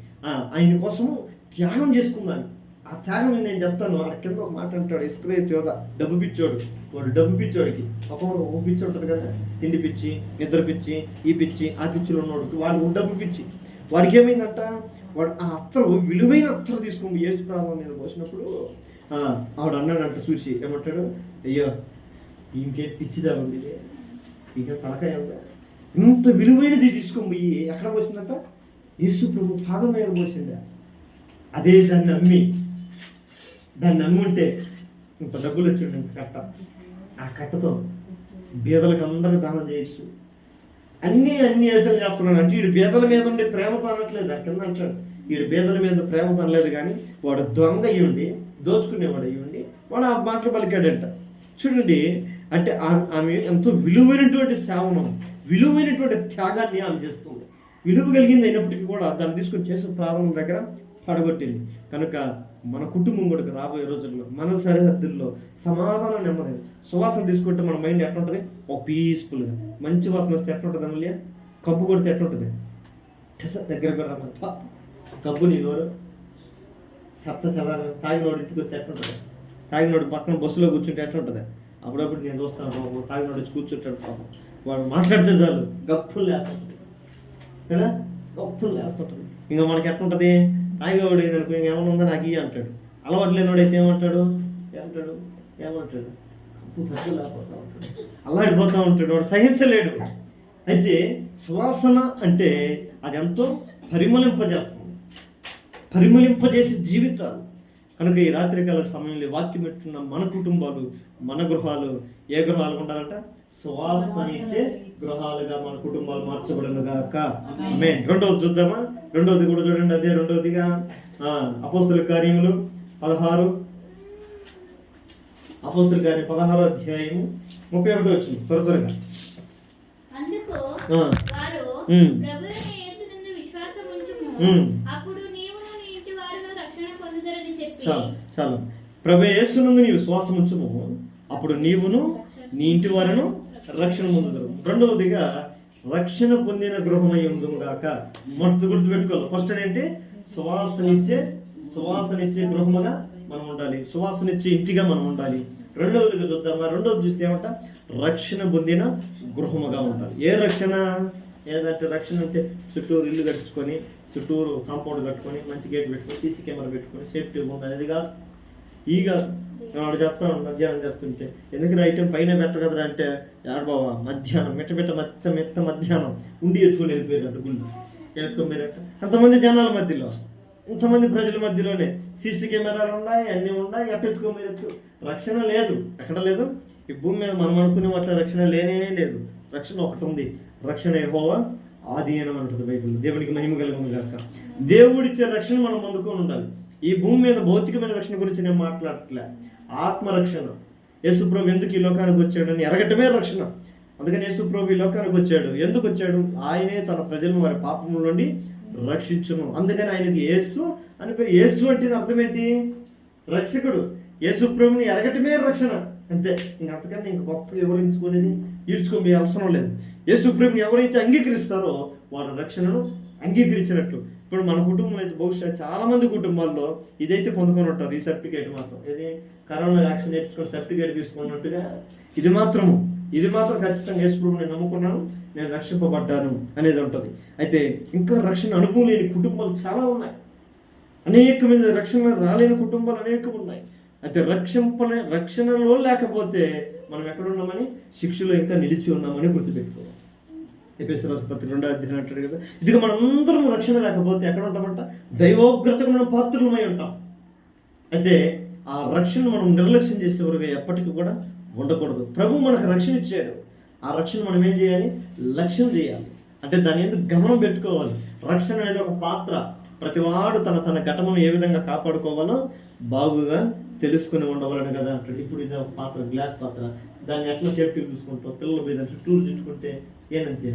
ఆయన కోసము త్యాగం చేసుకున్నాను. ఆ త్యాగం నేను చెప్తాను. వాడి కింద ఒక మాట అంటాడు, ఇస్కరియోతు యోధ, డబ్బు పిచ్చోడు. వాడు డబ్బు పిచ్చోడికి ఒక పిచ్చి ఉంటుంది కదా, తిండి పిచ్చి, నిద్ర పిచ్చి, ఈ పిచ్చి, ఆ పిచ్చిలో ఉన్నవాడికి వాడు డబ్బు పిచ్చి. వాడికి ఏమైందంట, వాడు ఆ అత్తరు, విలువైన అత్తరు తీసుకుని యేసు ప్రాణం మీద పోసినప్పుడు ఆవిడ అన్నాడంట చూసి, ఏమంటాడు, అయ్యో ఇంకే పిచ్చిదా ఉంది, ఇంకే తలకాయ ఇంత విలువైనది తీసుకొని పోయి ఎక్కడ పోసిందంట, యేసు ప్రభు పాదం మీద పోసిందా. అదే దాన్ని నమ్మి ఉంటే ఇంత డబ్బులు వచ్చింది, ఇంత కట్ట, ఆ కట్టతో బీదలకు అందరికి దానం చేయొచ్చు. అన్నీ యోచన చేస్తున్నాను. అంటే వీడు బీదల మీద ఉండే ప్రేమతో అనట్లేదు, కింద అంటాడు, వీడు బీదల మీద ప్రేమతో అనలేదు, కానీ వాడు దొంగ అయ్యుండి, దోచుకునేవాడు అయ్యుండి వాడు ఆ మాటలు పలికాడంట. చూడండి, అంటే ఆమె ఎంతో విలువైనటువంటి సేవను, విలువైనటువంటి త్యాగాన్ని ఆమె చేస్తుంది. విలువ కలిగింది అయినప్పటికీ కూడా దాన్ని తీసుకొని చేసే ప్రారంభం దగ్గర పడగొట్టింది. కనుక మన కుటుంబం కూడా రాబోయే రోజుల్లో మన సరిహద్దుల్లో సమాధానం నెమ్మది, సువాసన తీసుకుంటే మన మైండ్ ఎట్లుంటుంది, ఒక పీస్ఫుల్గా మంచి వాసన వస్తే ఎట్లుంటుంది, మళ్ళీ కప్పు కొడితే ఎట్లుంటుంది, దగ్గర రమ్మ కప్పు నీ నోరు చెత్త చల్లారి తాగినోడు ఇంటికి వస్తే ఎట్లుంటుంది, తాగినోడు పక్కన బస్సులో కూర్చుంటే ఎట్లుంటుంది. అప్పుడప్పుడు నేను చూస్తాను, తాగినోడు వచ్చి కూర్చుంటాడు, పాపం వాడు మాట్లాడితే చాలు గప్పులు లేస్తుంటుంది కదా, గప్పులు లేస్తుంటుంది. ఇంకా మనకి ఎట్లుంటుంది, తాగేవాడు అనుకో ఏమైనా ఉందా నాకు ఇవి అంటాడు. అలవాటు లేనివాడు అయితే ఏమంటాడు కప్పు తగ్గు లేకపోతా ఉంటాడు, అల్లాడిపోతూ ఉంటాడు, వాడు సహించలేడు. అయితే సువాసన అంటే అది ఎంతో పరిమళింపజేసే జీవితాలు. కనుక ఈ రాత్రికాల సమయంలో వాక్యం పెట్టుకున్న మన కుటుంబాలు, మన గృహాలు ఏ గృహాలు ఉండాలంట, సువాసన ఇచ్చే గృహాలుగా మన కుటుంబాలు మార్చబడిన గాక. ఆమేన్. రెండవది చూద్దామా, రెండవది కూడా చూడండి. అదే రెండవదిగా అపోస్తల కార్యములు 16 అధ్యాయము 31 వచ్చింది. త్వరగా అందుకు వారు ప్రభువైన యేసునందు విశ్వాసముంచుము, అప్పుడు నీవును నీ ఇంటి వారును రక్షణ పొందుదురని చెప్పి. చాలు. ప్రభువైన యేసునందు నీ విశ్వాసం ఉంచుము, అప్పుడు నీవును నీ ఇంటి వారును రక్షణ పొందుదురు. రెండవదిగా రక్షణ పొందిన గృహమై ఉందుము గాక. మొదటి గుర్తుపెట్టుకోవాలి. ఫస్ట్ ఏంటి, సువాసనిచ్చే గృహముగా మనం ఉండాలి, సువాసనిచ్చే ఇంటిగా మనం ఉండాలి. రెండవదిగా చూద్దామా, రెండవది చూస్తే ఏమంట, రక్షణ పొందిన గృహముగా ఉండాలి. ఏ రక్షణ, ఏదంటే రక్షణ అంటే చుట్టూరు ఇల్లు కట్టుకొని, చుట్టూరు కాంపౌండ్ కట్టుకొని, మంచి గేట్ పెట్టుకొని, సీసీ కెమెరా పెట్టుకొని సేఫ్టీ ఉండాలి. అది కాదు, ఈ కాదు. వాడు చెప్తాను మధ్యాహ్నం చెప్తుంటే, ఎందుకు ఐటెం పైన పెట్టగలరా అంటే, బాబా మధ్యాహ్నం మెట్ట మధ్యాహ్నం ఉండి ఎత్తుకొని వెళ్ళిపోయారు అటు గుళ్ళు ఎత్తుకొని మీరు. అంతమంది జనాల మధ్యలో, ఇంతమంది ప్రజల మధ్యలోనే సీసీ కెమెరాలు ఉన్నాయి, అన్నీ ఉన్నాయి, ఎట్టెత్తుకో మీరు రక్షణ లేదు, ఎక్కడ లేదు. ఈ భూమి మీద మనం అనుకునే వాటిలో రక్షణ లేనే లేదు. రక్షణ ఒకటి ఉంది, రక్షణ యెహోవా ఆదియనం అంటుంది బైబిల్. దేవునికి మహిమ కలుగును గాక. దేవుడిచ్చే రక్షణ మనం అందుకొని ఉండాలి. ఈ భూమి మీద భౌతికమైన రక్షణ గురించి నేను మాట్లాడట్లే, ఆత్మరక్షణ. యేసుప్రభు ఎందుకు ఈ లోకానికి వచ్చాడని ఎరగటమే రక్షణ. అందుకని యేసుప్రభు ఈ లోకానికి వచ్చాడు. ఎందుకు వచ్చాడు, ఆయనే తన ప్రజలను వారి పాపముల నుండి రక్షించును. అందుకని ఆయనకి యేసు అని పేరు. యేసు అంటే అర్థం ఏంటి, రక్షకుడు. యేసుప్రభుని ఎరగటమే రక్షణ, అంతే. అంతకన్నా ఇంక గొప్ప వివరించుకునేది ఈడ్చుకోబోయే అవసరం లేదు. యేసుప్రభుని ఎవరైతే అంగీకరిస్తారో వారు రక్షణను అంగీకరించినట్లు. ఇప్పుడు మన కుటుంబంలో అయితే బహుశా చాలా మంది కుటుంబాల్లో ఇదైతే పొందుకొని ఉంటారు, ఈ సర్టిఫికేట్ మాత్రం. ఇది కరోనా వ్యాక్సిన్ నేర్చుకుని సర్టిఫికేట్ తీసుకున్నట్టుగా ఇది మాత్రం ఖచ్చితంగా యేసుప్రభుని నేను నమ్ముకున్నాను, నేను రక్షింపబడ్డాను అనేది ఉంటుంది. అయితే ఇంకా రక్షణ అనుభవం లేని కుటుంబాలు చాలా ఉన్నాయి, అనేకమైన రక్షణ రాలేని కుటుంబాలు అనేకం ఉన్నాయి. అయితే రక్షణలో లేకపోతే మనం ఎక్కడ ఉన్నామని, శిక్షలో ఇంకా నిలిచి ఉన్నామని గుర్తుపెట్టుకోవాలి. ఎఫెసీయుల పత్రిక 2వ అధ్యాయం అంటాడు కదా, ఇదిగా మనందరం రక్షణ లేకపోతే ఎక్కడ ఉంటామంట, దైవోగ్రతకు మనం పాత్రులమై ఉంటాం. అయితే ఆ రక్షణ మనం నిర్లక్ష్యం చేసేవారుగా ఎప్పటికీ కూడా ఉండకూడదు. ప్రభు మనకు రక్షణ ఇచ్చాడు, ఆ రక్షణ మనం ఏం చేయాలి, లక్ష్యం చేయాలి. అంటే దాని ఎందుకు గమనం పెట్టుకోవాలి. రక్షణ అనేది ఒక పాత్ర. ప్రతివాడు తన ఘటమును ఏ విధంగా కాపాడుకోవాలో బాగుగా తెలుసుకుని ఉండవాలని కదా అంటాడు. ఇప్పుడు ఇది ఒక పాత్ర, గ్లాస్ పాత్ర, దాన్ని ఎట్లా సేఫ్టీ చూసుకుంటాం. పిల్లలు పోయి దాన్ని చుట్టూరు చుట్టుకుంటే ఏనంతే,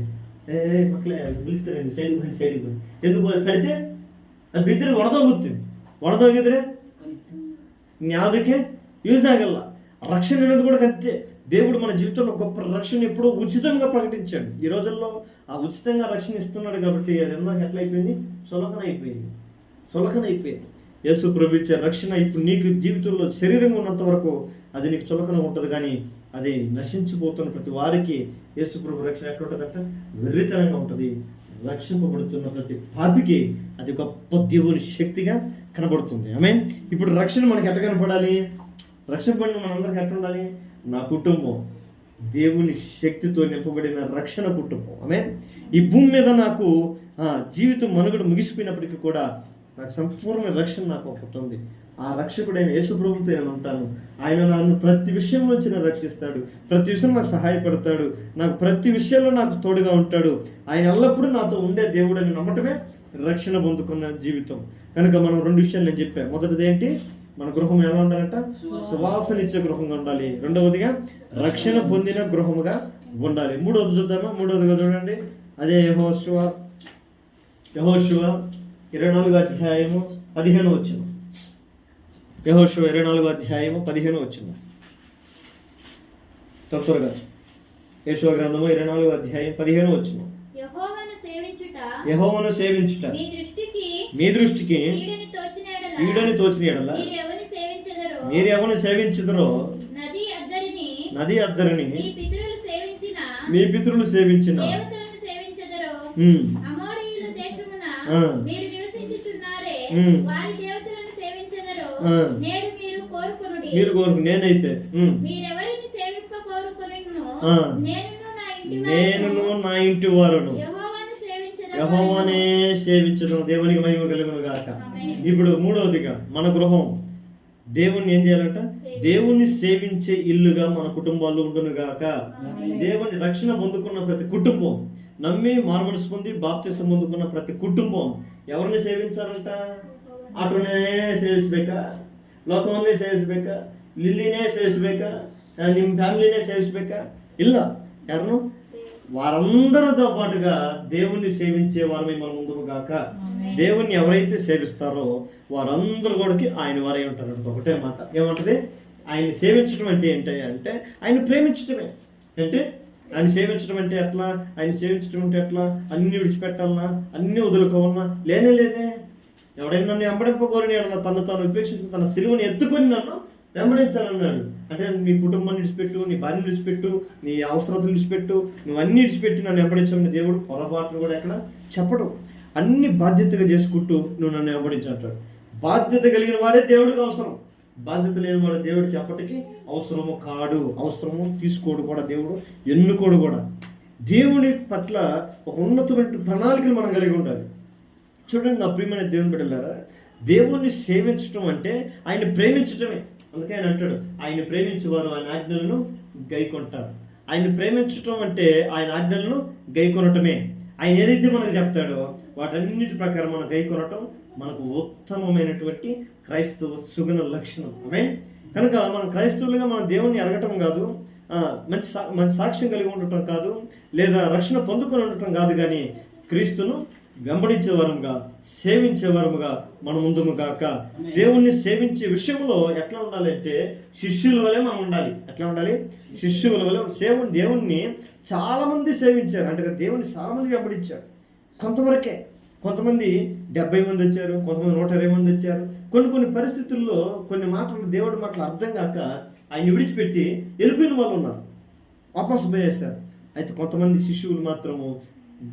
మక్కలే పిలుస్తారండి సైడ్కి పోయి ఎందుకు కడితే అది బిద్దరు వడదోగిದ್ರೆ ಯಾವುದಕ್ಕೆ ಯೂಸ್ ಆಗಲ್ಲ. ರಕ್ಷಣೆ ಅನ್ನೋದು ಕೂಡ ಅಂತೆ, దేవుడు మన జీవితంలో గొప్ప రక్షణ ఎప్పుడో ఉచితంగా ప్రకటించాడు. ఈ రోజుల్లో ఆ ఉచితంగా రక్షణ ఇస్తున్నాడు కాబట్టి అది అందరికి ఎట్లా అయిపోయింది? చులకన అయిపోయింది. యేసు ప్రభు ఇచ్చే రక్షణ ఇప్పుడు నీకు జీవితంలో శరీరంగా ఉన్నంత వరకు అది నీకు చులకన ఉంటుంది, కానీ అది నశించిపోతున్న ప్రతి వారికి యేసు ప్రభు రక్షణ ఎట్లా ఉంటుందంటే వెర్రితనంగా ఉంటుంది. రక్షింపబడుతున్న ప్రతి పాపికి అది గొప్ప దేవుని శక్తిగా కనబడుతుంది. ఆమేన్. ఇప్పుడు రక్షణ మనకి ఎట్లా కనపడాలి? రక్షణ పడిన మనందరికి ఎట్లా ఉండాలి? నా కుటుంబం దేవుని శక్తితో నింపబడిన రక్షణ కుటుంబం. ఆమేన్. ఈ భూమి మీద నాకు జీవితం మనుగడ ముగిసిపోయినప్పటికీ కూడా నాకు సంపూర్ణ రక్షణ నాకు ఒకటి ఉంది. ఆ రక్షకుడైన యేసు ప్రభువుతో నేను ఉంటాను. ఆయన నన్ను ప్రతి విషయం నుంచి నన్ను రక్షిస్తాడు, ప్రతి విషయం నాకు సహాయపడతాడు, నాకు ప్రతి విషయంలో నాకు తోడుగా ఉంటాడు. ఆయన ఎల్లప్పుడూ నాతో ఉండే దేవుడు అని నమ్మటమే రక్షణ పొందుకున్న జీవితం. కనుక మనం 2 విషయాలు నేను చెప్పాను. మొదటిది ఏంటి? మన గృహం ఎలా ఉండాలంట? సువాసనిచ్చే గృహంగా ఉండాలి. రెండవదిగా రక్షణ పొందిన గృహముగా ఉండాలి. మూడవది చూద్దామా? మూడవదిగా చూడండి, అదే యెహోషువ 24వ అధ్యాయము 15వ వచనం. యెహోషువ 24వ అధ్యాయము 15వ వచనం. త్వరగా యెహోషువ గ్రంథము 24వ అధ్యాయం 15వ వచనం. యెహోవాను సేవించుట మీ దృష్టికి కీడని తోచిన యెడల మీరు ఎవరిని సేవించుదరో నది అద్దరిని మీ పితరులు సేవించిన మీరు కోరుకు నేనైతే నేనును నా ఇంటి వారును యెహోవానే సేవించడం. దేవునికి మహిమ కలుగును గాక. ఇప్పుడు మూడవదిగా మన గృహం దేవుణ్ణి ఏం చేయాలంట? దేవుణ్ణి సేవించే ఇల్లుగా మన కుటుంబాల్లో ఉండును గాక. దేవుని రక్షణ పొందుకున్న ప్రతి కుటుంబం, నమ్మి మారుమనసు పొంది బాప్తిసం పొందుకున్న ప్రతి కుటుంబం ఎవరిని సేవించాలంట? అటునే సేవిస్ಬೇಕಾ? లోకమన్ನೇ ಸೇವಿಸ್ಬೇಕಾ? ಲಿಲ್ಲಿನೇ ಸೇವಿಸ್ಬೇಕಾ? ನಿಮ್ಮ ఫ్యామిలీనే సేవిస్ಬೇಕಾ? ಇಲ್ಲ. ఎవరు? వారందరితో పాటుగా దేవుణ్ణి సేవించే వారమే మనం ముందుకు గాక. దేవుణ్ణి ఎవరైతే సేవిస్తారో వారందరూ కూడా ఆయన వారై ఉంటారు. ఒకటే మాట ఏమంటది? ఆయన సేవించడం అంటే ఏంటి అంటే ఆయన ప్రేమించడమే. అంటే ఆయన సేవించడం అంటే ఎట్లా? ఆయన సేవించడం అంటే ఎట్లా? అన్ని విడిచిపెట్టాలన్నా, అన్ని వదులుకోవాలన్నా? లేదే. ఎవడైనా నన్ను వెంబడింపకోరని తను తాను ఉపేక్షించి తన సిలువని ఎత్తుకొని నన్ను వెంబడించాలన్నాడు. అంటే నీ కుటుంబాన్ని విడిచిపెట్టు, నీ భార్యను విడిచిపెట్టు, నీ అవసరతలు విడిచిపెట్టు, నువ్వు అన్ని విడిచిపెట్టి నన్ను వెంబడించాలని దేవుడు పొరపాట్లు కూడా ఎక్కడ చెప్పడం. అన్ని బాధ్యతగా చేసుకుంటూ నువ్వు నన్ను వెంబడించాడు. బాధ్యత కలిగిన వాడే దేవుడికి అవసరం. బాధ్యత లేని వాడు దేవుడికి ఎప్పటికీ అవసరము కాడు. అవసరము తీసుకోడు కూడా, దేవుడు ఎన్నుకోడు కూడా. దేవుడి పట్ల ఒక ఉన్నతమైన ప్రణాళికలు మనం కలిగి ఉండాలి. చూడండి నా ప్రియమైన దేవుని బిడ్డలారా, దేవుణ్ణి సేవించడం అంటే ఆయన ప్రేమించడమే. అందుకే ఆయన అంటాడు, ఆయన ప్రేమించేవారు ఆయన ఆజ్ఞలను గైకొంటారు. ఆయన ప్రేమించడం అంటే ఆయన ఆజ్ఞలను గైకొనటమే. ఆయన ఏదైతే మనకు చెప్తాడో వాటన్నిటి ప్రకారం మనం గైకొనటం మనకు ఉత్తమమైనటువంటి క్రైస్తవ సుగుణ లక్షణం. ఆమేన్. కనుక మనం క్రైస్తవులుగా మన దేవుణ్ణి ఎరగటం కాదు, మంచి సాక్ష్యం కలిగి ఉండటం కాదు, లేదా రక్షణ పొందుకొని ఉండటం కాదు, కానీ క్రీస్తును వెంబడించే వరముగా, సేవించే వరముగా మనం ముందుము గాక. దేవుణ్ణి సేవించే విషయంలో ఎట్లా ఉండాలి అంటే శిష్యుల వలె మనం ఉండాలి. ఎట్లా ఉండాలి? శిష్యుల వలె. దేవుణ్ణి చాలా మంది సేవించారు, అంటే దేవుణ్ణి చాలా మంది వెంబడించారు. కొంతవరకే, కొంతమంది 70 మంది వచ్చారు, కొంతమంది 120 మంది వచ్చారు. కొన్ని పరిస్థితుల్లో కొన్ని మాటలు, దేవుడి మాటలు అర్థం కాక ఆయన విడిచిపెట్టి వెళ్ళిపోయిన వాళ్ళు ఉన్నారు, వాపసు పోయేశారు. అయితే కొంతమంది శిష్యులు మాత్రము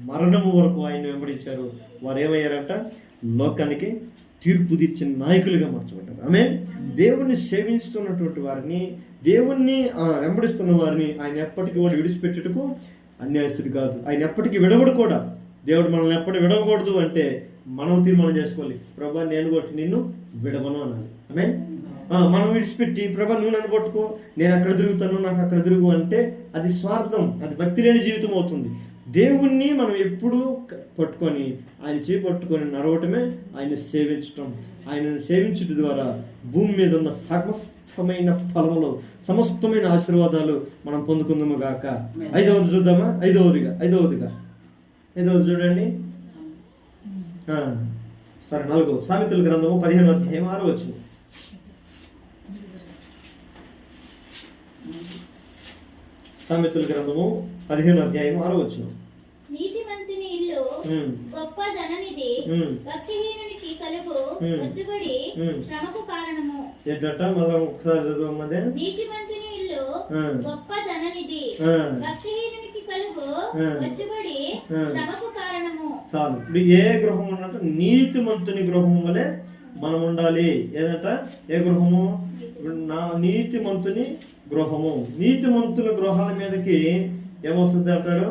మరణము వరకు ఆయన వెంబడించారు. వారు ఏమయ్యారంట? లోకానికి తీర్పు తీర్చిన నాయకులుగా మార్చబడ్డారు. ఆమె దేవుణ్ణి సేవిస్తున్నటువంటి వారిని, దేవుణ్ణి వెంబడిస్తున్న వారిని ఆయన ఎప్పటికీ వాడు విడిచిపెట్టుటకు అన్యాయస్తుడు కాదు. ఆయన ఎప్పటికీ విడవడు కూడా. దేవుడు మనల్ని ఎప్పటికీ విడవకూడదు అంటే మనం తీర్మానం చేసుకోవాలి, ప్రభా నేను కొట్టి నిన్ను విడవను అనాలి. ఆమె మనం విడిచిపెట్టి ప్రభా నువ్వు నన్ను కొట్టుకో, నేను అక్కడ తిరుగుతాను, నాకు అక్కడ తిరుగు అంటే అది స్వార్థం, అది భక్తి లేని జీవితం అవుతుంది. దేవుణ్ణి మనం ఎప్పుడూ పట్టుకొని ఆయన చేపట్టుకొని నడవటమే ఆయన సేవించటం. ఆయనను సేవించడం ద్వారా భూమి మీద ఉన్న సమస్తమైన ఫలములు, సమస్తమైన ఆశీర్వాదాలు మనం పొందుకుందాము గాక. ఐదవది చూద్దామా? ఐదవదిగా చూడండి. సరే, 4 సామెతల గ్రంథము 15వ అధ్యాయం 6వ వచనం. సామెతల గ్రంథము 15వ అధ్యాయం 6వ వచనం. నీతిమంతుని ఇల్లు గొప్ప ధననిధి, భక్తిహీనునికి కలుగు వచ్చుబడి శ్రమకు కారణము. ఏంటట మళ్ళీ ఒకసారి చదువుమదే. నీతిమంతుని ఇల్లు గొప్ప ధననిధి, భక్తిహీనునికి కలుగు వచ్చుబడి శ్రమకు కారణము. చాలు. ఇప్పుడు ఏ గృహం ఉన్నట్టు నీతిమంతుని గృహం వలె మనం ఉండాలి. ఏదంట? ఏ గృహము? నా నీతిమంతుని గృహము. నీతిమంతుల గృహాల మీదకి ఏమొస్తుంది అంటాడు?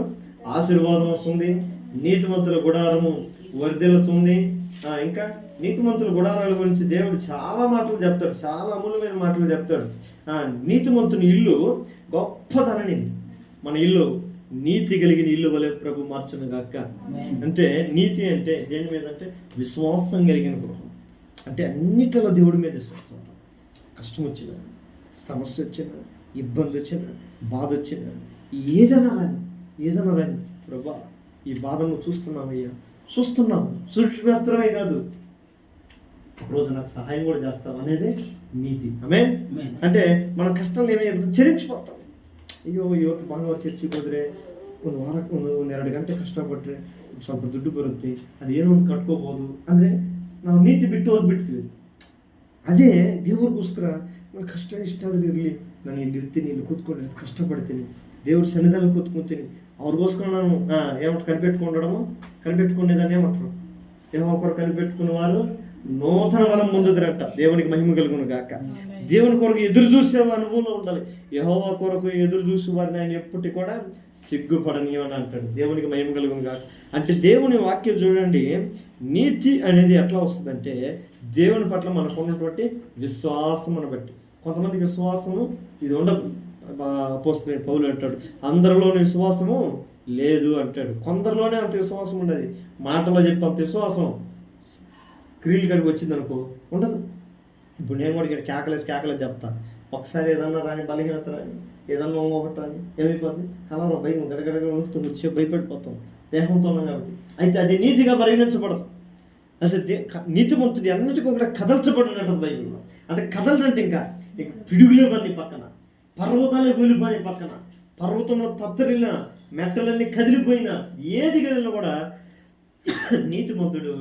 ఆశీర్వాదం వస్తుంది. నీతిమంతుల గుడారము వర్ధిల్లుతుంది. ఇంకా నీతిమంతుల గుడారాల గురించి దేవుడు చాలా మాటలు చెప్తాడు, చాలా అమూల్యమైన మాటలు చెప్తాడు. నీతిమంతుని ఇల్లు గొప్పదనని, మన ఇల్లు నీతి కలిగిన ఇల్లు వలె ప్రభు మార్చును గాక. అంటే నీతి అంటే దేని మీద అంటే విశ్వాసం కలిగిన గృహం. అంటే అన్నిటిలో దేవుడి మీద విశ్వాసం. కష్టం వచ్చినా, సమస్య వచ్చినా, ఇబ్బంది వచ్చినా, బాధ వచ్చినా, ఏదైనా రాని ప్రభా ఈ బాధను చూస్తున్నామయ్యా, చూస్తున్నాము, సూక్ష్మత్రమే కాదు, ఒకరోజు నాకు సహాయం కూడా చేస్తాం అనేదే నీతి. ఆమేన్. అంటే మన కష్టాలు ఏమైనా చెల్లించిపోతాం. అయ్యో యువత బాగా చర్చి కుదిరే ಒಂದು 2 ಗಂಟೆ ಕಷ್ಟಪಟ್ಟರೆ ಸ್ವಲ್ಪ ದುಡ್ಡು ಬರುತ್ತೆ, ಅದೇನೋ ಒಂದು ಕಟ್ಕೋಬೋದು ಅಂದರೆ ನಾವು ನೀತಿ ಬಿಟ್ಟು ಓದ್ಬಿಡ್ತೀವಿ. ಅದೇ ದೇವ್ರಿಗೋಸ್ಕರ ನಾನು ಕಷ್ಟ ಇಷ್ಟ ಆದ್ರೆ ಇರಲಿ, ನಾನು ಇಲ್ಲಿ ಇರ್ತೀನಿ, ಇಲ್ಲಿ ಕೂತ್ಕೊಂಡಿರ್ತೀನಿ, ಕಷ್ಟಪಡ್ತೀನಿ, ದೇವ್ರ ಸನ್ನಿಧಾನ ಕೂತ್ಕೊತೀನಿ, ಅವ್ರಿಗೋಸ್ಕರ ನಾನು ఏమంటారు కనిపెట్టుకునేదాన్ని ఏమంటారు? యెహోవా కనిపెట్టుకున్న వారు నూతన బలం పొందుతారట. దేవునికి మహిమ కలుగును గాక. దేవుని కొరకు ఎదురు చూసే అనుభవంలో ఉండాలి. యెహోవా కొరకు ఎదురు చూసి వారిని ఆయన ఎప్పటికీ కూడా సిగ్గుపడనీయమని అంటాడు. దేవునికి మహిమ కలుగును గాక. అంటే దేవుని వాక్యం చూడండి, నీతి అనేది ఎట్లా వస్తుందంటే దేవుని పట్ల మనకు ఉన్నటువంటి విశ్వాసమును బట్టి. కొంతమందికి విశ్వాసము ఇది ఉండదు. అపోస్తలుడైన పౌలు అంటాడు, అందరిలోని విశ్వాసము లేదు అంటాడు. కొందరిలోనే అంత విశ్వాసం ఉండదు. మాటలో చెప్పి అంత విశ్వాసం క్రియలు కడిగి వచ్చింది అనుకో ఉండదు. ఇప్పుడు నేను కూడా ఇక్కడ కేకలేసి చెప్తా, ఒకసారి ఏదన్నా రాని, బలహీనత రాని, ఏదన్నా ఒకటి రాని ఏమైపోతుంది, కలవరం భయం గడగడగా వణుకుతుంది, వచ్చి భయపడిపోతాం, దేహంతో ఉన్నాం కాబట్టి. అయితే అది నీతిగా పరిగణించబడదు. అయితే నీతిమంతుడు అన్నిటికీ కూడా కదల్చబడినట్టు బైబిల్లో. అంటే కదలదంటే ఇంకా పిడుగులే బంది పక్కన, పర్వతాలే కూలిపోయి పక్కన, పర్వతంలో తత్తరిన మెట్టలన్నీ కదిలిపోయినా, ఏది కదిలినా కూడా నీతిమంతుడు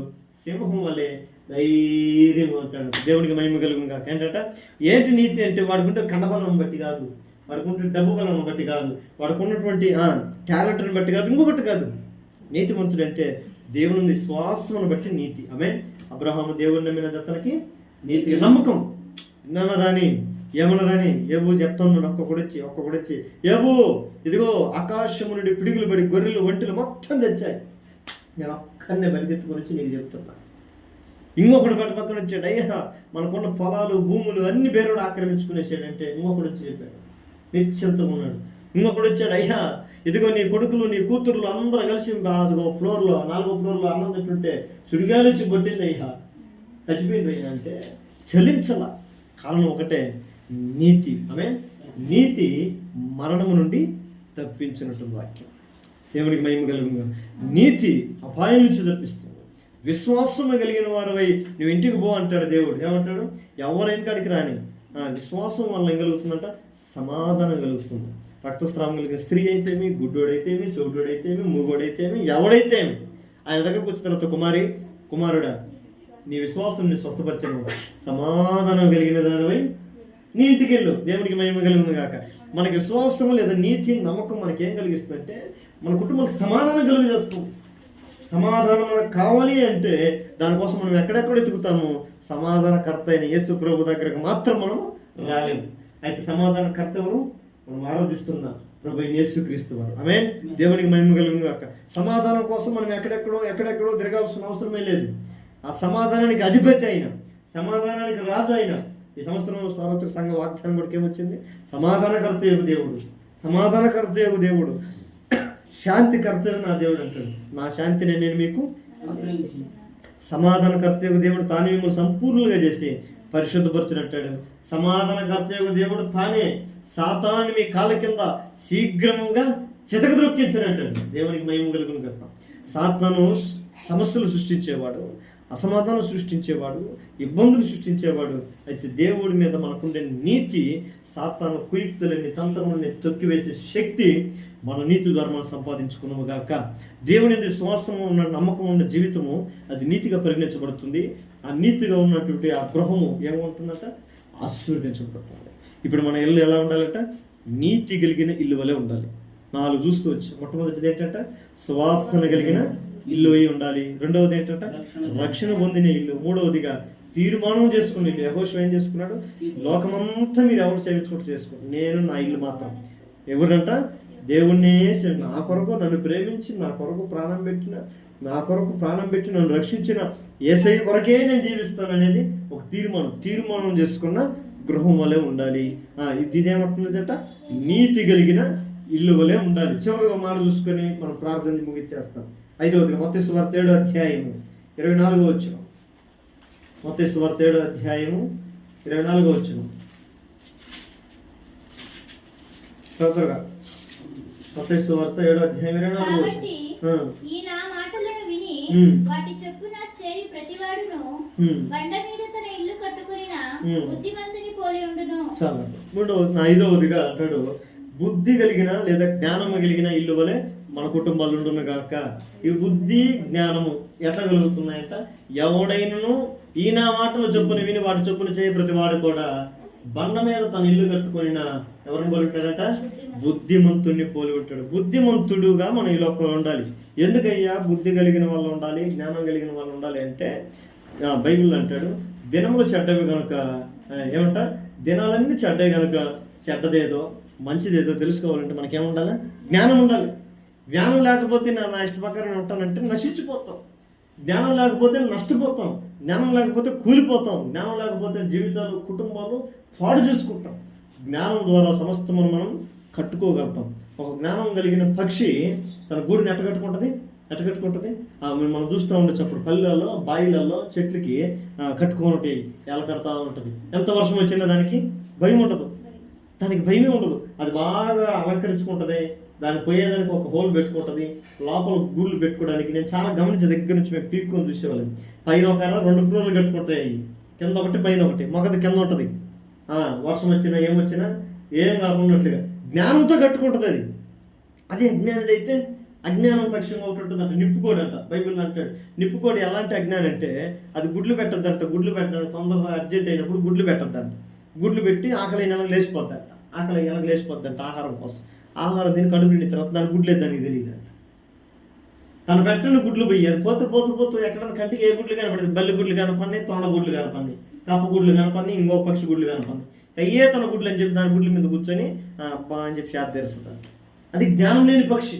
సింహం వల్లే ధైర్యం అవుతాడు. దేవునికి మహిమ కలుగును గాక. ఏంటి నీతి అంటే వాడుకుంటే కన్నబలం బట్టి కాదు, వాడుకుంటే డబ్బు బలం బట్టి కాదు, వాడుకున్నటువంటి టాలెంట్ని బట్టి కాదు, ఇంకొకటి కాదు. నీతిమంతుడు అంటే దేవుని విశ్వాసమును బట్టి నీతి. ఆమేన్. అబ్రహాము దేవుని నమ్మిన అతనికి నీతి నమ్మకం. ఏమన్నా రాని ఏబు చెప్తున్నాడు, ఒక్కొక్కడొచ్చి ఏబు ఇదిగో ఆకాశము నుండి పిడుగులు పడి గొర్రెలు ఒంటెలు మొత్తం తెచ్చాయి, నేను ఒక్కడనే బలిగెత్తుకొని వచ్చి నీకు చెప్తున్నా. ఇంకొకటి పక్కన వచ్చాడు, అయ్యా మనకున్న పొలాలు భూములు అన్ని పేరుడు ఆక్రమించుకునేసాడంటే ఇంకొకటి వచ్చి చెప్పాడు, నిశ్చింతగా ఉన్నాడు. ఇంకొకటి వచ్చాడు, అయ్యా ఇదిగో నీ కొడుకులు నీ కూతురులు అందరూ కలిసి అదిగో 4వ ఫ్లోర్లో అన్నం తింటుంటే సుడిగాలి వచ్చి కొట్టింది, అయ్యా చచ్చిపోయింది అయ్యా అంటే చలించాల. కారణం ఒకటే, నీతి. ఆమె నీతి మరణము నుండి తప్పించినటువంటి వాక్యం. దేవునికి మహిమ కలుగును. నీతి అపాయం నుంచి తప్పిస్తుంది. విశ్వాసము కలిగిన వారివై నువ్వు ఇంటికి పో అంటాడు దేవుడు. ఏమంటాడు? ఎవరైనా కాడికి రాని. విశ్వాసం వల్ల ఏం కలుగుతుందంట? సమాధానం కలుగుతుంది. రక్తస్రావం కలిగిన స్త్రీ అయితేమి, గుడ్డోడైతేమి, చౌటోడైతేమి, మూగోడైతేమి, ఎవడైతేమి ఆయన దగ్గరకు వచ్చిన తర్వాత కుమారుడా నీ విశ్వాసం నీ స్వస్థపరచను, సమాధానం కలిగిన దానివై నీ ఇంటికి వెళ్ళు. దేవునికి మహిమ కలుగును గాక. మనకి విశ్వాసం లేదా నీతి నమ్మకం మనకేం కలిగిస్తుందంటే మన కుటుంబానికి సమాధానం కలుగజేస్తుంది. సమాధానం మనకు కావాలి అంటే దానికోసం మనం ఎక్కడెక్కడ ఎతుకుతాము? సమాధానకర్త అయిన యేసు ప్రభు దగ్గరకు మాత్రం మనం రాలేము. అయితే సమాధానకర్త ఎవరు? మనం ఆరాధిస్తున్నా ప్రభు యేసుక్రీస్తు వారు. ఆమేన్. దేవునికి మహిమ కలుగును గాక. సమాధానం కోసం మనం ఎక్కడెక్కడో తిరగాల్సిన అవసరమే లేదు. ఆ సమాధానానికి అధిపతి అయిన, సమాధానానికి రాజు అయిన ఈ సంవత్సరంలో సార్వత్రిక సంఘ వాగ్దానం కూడా ఏమొచ్చింది? సమాధానకర్త యొక్క దేవుడు, శాంతికర్త నా దేవుడు అంటాడు. నా శాంతిని నేను మీకు సమాధానకర్త యొక్క దేవుడు తానే మిమ్మల్ని సంపూర్ణంగా చేసి పరిశుద్ధపరచునంటాడు. సమాధానకర్త యొక్క దేవుడు తానే సాతాను మీ కాళ్ళ కింద శీఘ్రముగా చితకద్రొక్కించాడంటాడు. దేవునికి మహిమ కలుగును గాక. సాతాను సమస్యలు సృష్టించేవాడు, అసమాధానం సృష్టించేవాడు, ఇబ్బందులు సృష్టించేవాడు. అయితే దేవుడి మీద మనకుండే నీతి, సాతాను కుయుక్తులని, తంత్రములని తొక్కివేసే శక్తి మన నీతి ద్వారా మనం సంపాదించుకున్నాము గాక. దేవుని యందు విశ్వాసము ఉన్న, నమ్మకం ఉన్న జీవితము అది నీతిగా పరిగణించబడుతుంది. ఆ నీతిగా ఉన్నటువంటి ఆ గృహము ఏమంటుందట? ఆశీర్వదించబడుతుంది. ఇప్పుడు మన ఇల్లు ఎలా ఉండాలట? నీతి కలిగిన ఇల్లు వలె ఉండాలి. 4 చూస్తూ వచ్చి, మొట్టమొదటిది ఏంటంటే సువాసన కలిగిన ఇల్లు అయి ఉండాలి. రెండవది ఏంటంటే రక్షణ పొందిన ఇల్లు. మూడవదిగా తీర్మానం చేసుకున్న ఇల్లు. యెహోషువ ఏం చేసుకున్నాడు? లోకమంతా మీరు ఎవరు సేవించుకుంటూ చేసుకోండి, నేను నా ఇల్లు మాత్రం. ఎవరంట? దేవుణ్ణే నా కొరకు నన్ను ప్రేమించి, నా కొరకు ప్రాణం పెట్టి నన్ను రక్షించిన యేసయ్య కొరకే నేను జీవిస్తాను అనేది ఒక తీర్మానం చేసుకున్న గృహం వలె ఉండాలి. ఇదేమంటున్నదట? నీతి కలిగిన ఇల్లు వలె ఉండాలి. చివరిగా మాట చూసుకొని మనం ప్రార్థన ముగించేస్తాం. 5వది మత్తయి సువార్త 7వ అధ్యాయము 24వ వచనం. మత్తయి సువార్త 7వ అధ్యాయము 24వ వచనం. తొందరగా మత్తయి సువార్త 7వ అధ్యాయం 24వ కాబట్టి వచనం. ఈ నా మాటలను విని వాటి చొప్పున చేయి ప్రతివాడును బండ మీద తన ఇల్లు కట్టుకొనిన బుద్ధిమంతుని పోలి ఉండును. చాలా. 5వదిగా అంటాడు, బుద్ధి కలిగిన లేదా జ్ఞానము కలిగిన ఇల్లు వలె మన కుటుంబాలు ఉండును గాక. ఈ బుద్ధి జ్ఞానము ఎట్లా కలుగుతున్నాయంట? ఎవడైనను ఈ నా మాటలు చొప్పున విని వాటి చొప్పున చేయి ప్రతివాడు కూడా బండ మీద తన ఇల్లు కట్టుకొనిన ఎవరిని పోలి ఉంటాడంట? బుద్ధిమంతుడిని పోలి ఉంటాడు. బుద్ధిమంతుడుగా మనం ఈ లోకంలో ఉండాలి. ఎందుకయ్యా బుద్ధి కలిగిన వాళ్ళు ఉండాలి, జ్ఞానం కలిగిన వాళ్ళు ఉండాలి అంటే బైబిల్ అంటాడు, దినములు చెడ్డవి కనుక, ఏమంట? దినాలన్నీ చెడ్డవి కనుక చెడ్డదేదో మంచిదేదో తెలుసుకోవాలంటే మనకేముండాలి? జ్ఞానం ఉండాలి. జ్ఞానం లేకపోతే నా ఇష్ట ప్రకారం ఉంటానంటే నశించిపోతాం. జ్ఞానం లేకపోతే నష్టపోతాం. జ్ఞానం లేకపోతే కూలిపోతాం. జ్ఞానం లేకపోతే జీవితాలు, కుటుంబాలు పాడు చేసుకుంటాం. జ్ఞానం ద్వారా సమస్తమును మనం కట్టుకోగలుగుతాం. ఒక జ్ఞానం కలిగిన పక్షి తన గూడుని ఎట్ట కట్టుకుంటుంది? మనం చూస్తూ ఉండొచ్చు. అప్పుడు పల్లెల్లో, బాయిలలో చెట్లకి కట్టుకొని ఎలా కడతా ఉంటుంది. ఎంత వర్షం వచ్చినా దానికి భయం ఉండదు. భయమే ఉండదు. అది బాగా అలంకరించుకుంటుంది. దాన్ని పోయేదానికి ఒక హోల్ పెట్టుకుంటుంది. లోపల గూళ్ళు పెట్టుకోవడానికి నేను చాలా గమనించే దగ్గర నుంచి మేము పీక్కొని చూసేవాళ్ళం. పైన ఒక 2 ఫ్లోర్లు కట్టుకుంటాయి. కింద ఒకటి, పైన ఒకటి. మొగది కింద ఉంటుంది. వర్షం వచ్చినా ఏమొచ్చినా ఏం కాకున్నట్లుగా జ్ఞానంతో కట్టుకుంటుంది అది. అదే అజ్ఞానిది అయితే అజ్ఞానం పక్షంగా ఒకటి ఉంటుంది అంట. నిప్పుకోడి అంట. బైబిల్ అంటాడు, నిప్పుకోడి ఎలాంటి అజ్ఞానం అంటే అది గుడ్లు పెట్టద్దంట. గుడ్లు పెట్టడానికి తొందరగా అర్జెంట్ అయినప్పుడు గుడ్లు పెట్టద్దంట. గుడ్లు పెట్టి ఆకలి నెలకు లేచిపోద్దంట. ఆహారం కోసం. ఆహారం దీన్ని కడుపు నిండిన తర్వాత దాని గుడ్లేదు దానికి తెలియదు అంట. తను పెట్టని గుడ్లు పోయారు. పోతూ ఎక్కడన్నా కంటికి ఏ గుడ్లు కనపడింది? బల్లి గుడ్లు కనపడి, తొండ గుడ్లు కనపడి, కప్ప గుడ్లు కనపడి, ఇంకో పక్షి గుడ్లు కనపడి, అయ్యే తన గుడ్లు అని చెప్పి దాని గుడ్ల మీద కూర్చొని అబ్బా అని చెప్పి శాత తెరుస్తుంది. అది జ్ఞానం లేని పక్షి.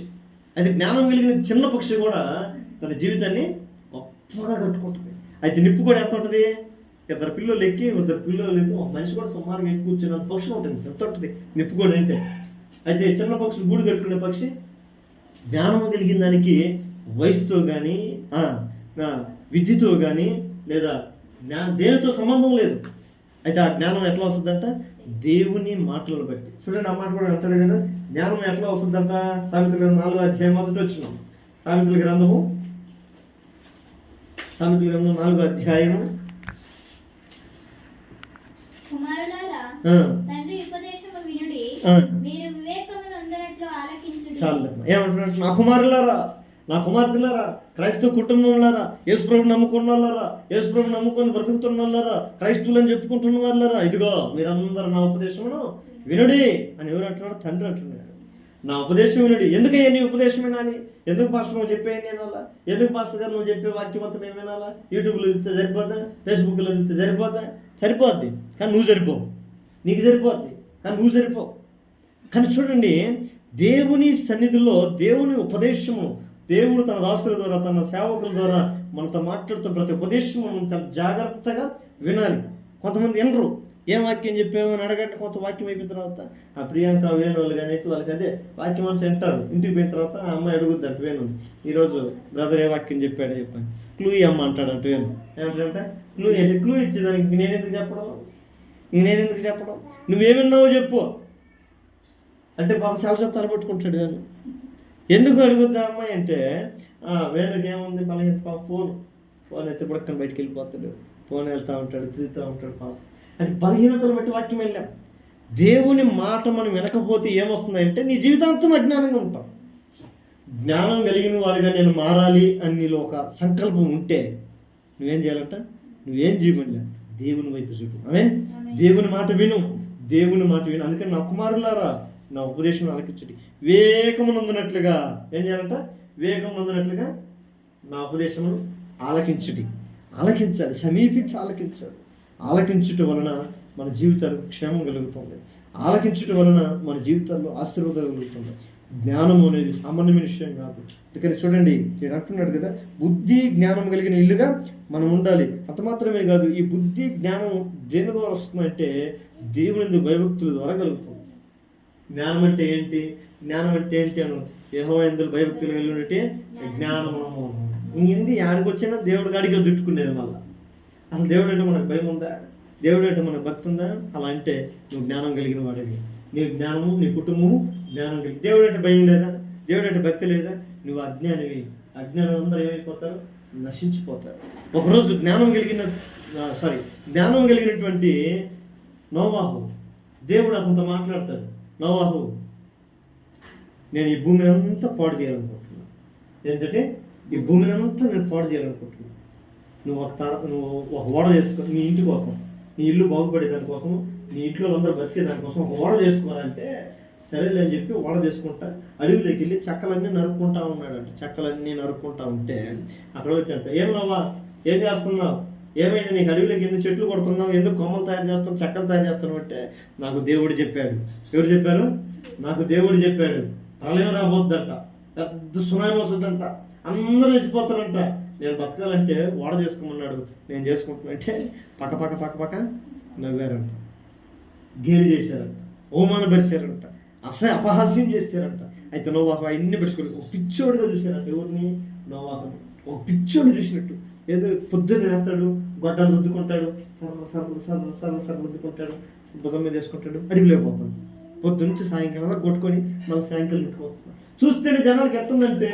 అది జ్ఞానం కలిగిన చిన్న పక్షి కూడా తన జీవితాన్ని గొప్పగా కట్టుకుంటుంది. అయితే నిప్పు కూడా ఎంత ఉంటుంది? 2 పిల్లలు ఎక్కి ఒక మనిషి కూడా సుమారుగా ఎక్కి కూర్చున్న పక్షి ఉంటుంది. ఎంత ఉంటుంది నిప్పు కూడా అంటే. అయితే చిన్న పక్షులు గూడు కట్టుకునే పక్షి జ్ఞానం కలిగిన దానికి వయసుతో కానీ, విద్యతో కానీ, లేదా దేనితో సంబంధం లేదు. అయితే ఆ జ్ఞానం ఎట్లా వస్తుందంట? దేవుని మాటలను బట్టి. చూడండి, ఆ మాట కూడా అంటాడు కదా, జ్ఞానం ఎట్లా వస్తుందంట? సామెతల గ్రంథం 4వ అధ్యాయం మొదటి వచ్చినాం. సామెతల గ్రంథం 4వ అధ్యాయము. కుమారులారా, తండ్రి ఉపదేశము వినుడి, మీరు వివేకమును అందరిలో ఆలకించుడి. చాలు. ఏమంటున్నాడు? నా కుమారులారా, నా కుమార్తెలారా, క్రైస్తవ కుటుంబంలారా, యేసుప్రభుని నమ్ముకున్న వాళ్ళారా, యేసుప్రభుని నమ్ముకొని బ్రతుకుతున్న వాళ్ళారా, క్రైస్తవులని చెప్పుకుంటున్న వాళ్ళారా, ఇదిగో మీరందరూ నా ఉపదేశమును వినుడి అని ఎవరు అంటున్నాడు? తండ్రి అంటున్నాడు. నా ఉపదేశం వినుడి. ఎందుకయ్యా నీ ఉపదేశం వినాలి? ఎందుకు పాస్టర్ నువ్వు చెప్పేది వినాలా? ఎందుకు పాస్టర్ గారు నువ్వు చెప్పే వాక్యం మొత్తం ఏం వినాలా? యూట్యూబ్లో చూస్తే సరిపోద్దా? ఫేస్బుక్లో చూస్తే సరిపోద్దా? సరిపోద్ది, కానీ నువ్వు సరిపోవు. నీకు సరిపోద్ది, కానీ నువ్వు సరిపోవు. కానీ చూడండి, దేవుని సన్నిధిలో దేవుని ఉపదేశము, దేవుడు తన దాసుల ద్వారా, తన సేవకుల ద్వారా మనతో మాట్లాడుతున్న ప్రతి ఉపదేశము మనం చాలా జాగ్రత్తగా వినాలి. కొంతమంది వినరు. ఏం వాక్యం చెప్పామని అడగండి. కొంత వాక్యం అయిపోయిన తర్వాత ఆ ప్రియాంక వేణు వాళ్ళు కానీ అయితే వాళ్ళకి అదే వాక్యం అంతా వింటారు. ఇంటికి పోయిన తర్వాత ఆ అమ్మాయి అడుగుద్దంట వేణు, ఈరోజు బ్రదర్ ఏ వాక్యం చెప్పాడు చెప్పాను. క్లూ అమ్మ అంటాడంట వేణు. ఏమంటాడంట? క్లూ ఇచ్చేదానికి నేనెందుకు చెప్పడం? నువ్వేమన్నావో చెప్పు అంటే పాప చాలా తలపెట్టుకుంటాడు వేణు. ఎందుకు అడుగుద్దా అమ్మాయి అంటే వేణుకి ఏముంది, బలహీన ఫోన్ అయితే బుడక్కని బయటికి వెళ్ళిపోతాడు, ఫోన్ వెళ్తూ ఉంటాడు, తిరుగుతూ ఉంటాడు. పాపం అంటే బలహీనతలు బట్టి వాక్యం వెళ్ళాం. దేవుని మాట మనం వినకపోతే ఏమొస్తుందంటే నీ జీవితాంతం అజ్ఞానంగా ఉంటాం. జ్ఞానం కలిగిన వాడిగా నేను మారాలి అని నీలో ఒక సంకల్పం ఉంటే నువ్వేం చేయాలంట? నువ్వేం చేయమని దేవుని వైపు చూడు. అదే దేవుని మాట విను, దేవుని మాట విను. అందుకని నా కుమారులారా నా ఉపదేశం ఆలకించండి, వివేకమునందునట్లుగా ఏం చేయాలంట? వివేకమునందునట్లుగా నా ఉపదేశమును ఆలకించండి. ఆలకించాలి, సమీపించి ఆలకించాలి. ఆలకించుట వలన మన జీవితాలకు క్షేమం కలుగుతుంది. ఆలకించుట వలన మన జీవితాల్లో ఆశీర్వాదాలు కలుగుతుంది. జ్ఞానం అనేది సామాన్యమైన విషయం కాదు. ఇక్కడ చూడండి, నేను అంటున్నాడు కదా, బుద్ధి జ్ఞానం కలిగిన ఇల్లుగా మనం ఉండాలి. అంత మాత్రమే కాదు, ఈ బుద్ధి జ్ఞానం దేని ద్వారా వస్తుందంటే దేవుని భయభక్తుల ద్వారా కలుగుతుంది. జ్ఞానం అంటే ఏంటి? జ్ఞానం అంటే ఏంటి అను యెహోవా యందు భయభక్తులు కలిగి ఉంటే జ్ఞానము. ఇంది ఆడికి వచ్చినా దేవుడి గాడిగా దుట్టుకునేది. మళ్ళీ అసలు దేవుడు అంటే మనకు భయం ఉందా? దేవుడు అంటే మనకు భక్తి ఉందా? అలా అంటే నువ్వు జ్ఞానం కలిగిన వాడివి. నీ జ్ఞానము, నీ కుటుంబము జ్ఞానం కలిగి. దేవుడు అంటే భయం లేదా? దేవుడు అంటే భక్తి లేదా? నువ్వు అజ్ఞానివి. అజ్ఞానం అందరూ ఏమైపోతారు? నశించిపోతారు. ఒకరోజు జ్ఞానం కలిగినటువంటి నోవాహు, దేవుడు అతనితో మాట్లాడతాడు. నోవాహు, నేను ఈ భూమిని అంతా పాడు చేయాలనుకుంటున్నాను. ఏంటంటే ఈ భూమిని అంతా నేను పాడు చేయాలనుకుంటున్నాను. నువ్వు ఒక ఓడ చేసుకో, నీ ఇంటి కోసం, నీ ఇల్లు బాగుపడే దానికోసం, నీ ఇంట్లో అందరూ బతికే దానికోసం ఒక ఓడ చేసుకోవాలంటే సరేలే అని చెప్పి ఓడ చేసుకుంటా అడవిలోకి వెళ్ళి చెక్కలన్నీ నరుక్కుంటా ఉన్నాడంట. చెక్కలన్నీ నరుక్కుంటా ఉంటే అక్కడ వచ్చాట, ఏం నవ్వా, ఏం చేస్తున్నావు, ఏమైంది నీకు? అడవిలోకి ఎందుకు చెట్లు కొడుతున్నావు, ఎందుకు కొమ్మలు తయారు చేస్తున్నావు, చెక్కలు తయారు చేస్తున్నావు అంటే నాకు దేవుడు చెప్పాడు. ఎవరు చెప్పారు? నాకు దేవుడు చెప్పాడు. ప్రళయం రాబోద్దంట, పెద్ద సునామీ వస్తుందంట, అందరూ చచ్చిపోతారంట. నేను బతకాలంటే ఓడ చేసుకోమన్నాడు, నేను చేసుకుంటున్నానంటే పక్క నవ్వారంట, గేలి చేశారంట, అవమానపరిచారంట, అపహాస్యం చేశారంట. అయితే నోవాహు అవన్నీ పెట్టుకోలేదు. ఒక పిచ్చోడుగా చూశారంట. ఎవరిని? నోవాహుని. ఒక పిచ్చోడు చూసినట్టు. ఏదో పొద్దున్న వేస్తాడు, గొడ్డలు రుద్దుకుంటాడు, సర్ర రుద్దుకుంటాడు, భుజం మీద వేసుకుంటాడు, అడిగిలో పోతాడు. పొద్దున్నుంచి సాయంకాలం కొట్టుకొని మళ్ళీ సాయంకాలం పెట్టుకోవచ్చు. చూస్తేనే జనాలకి ఎట్టుందంటే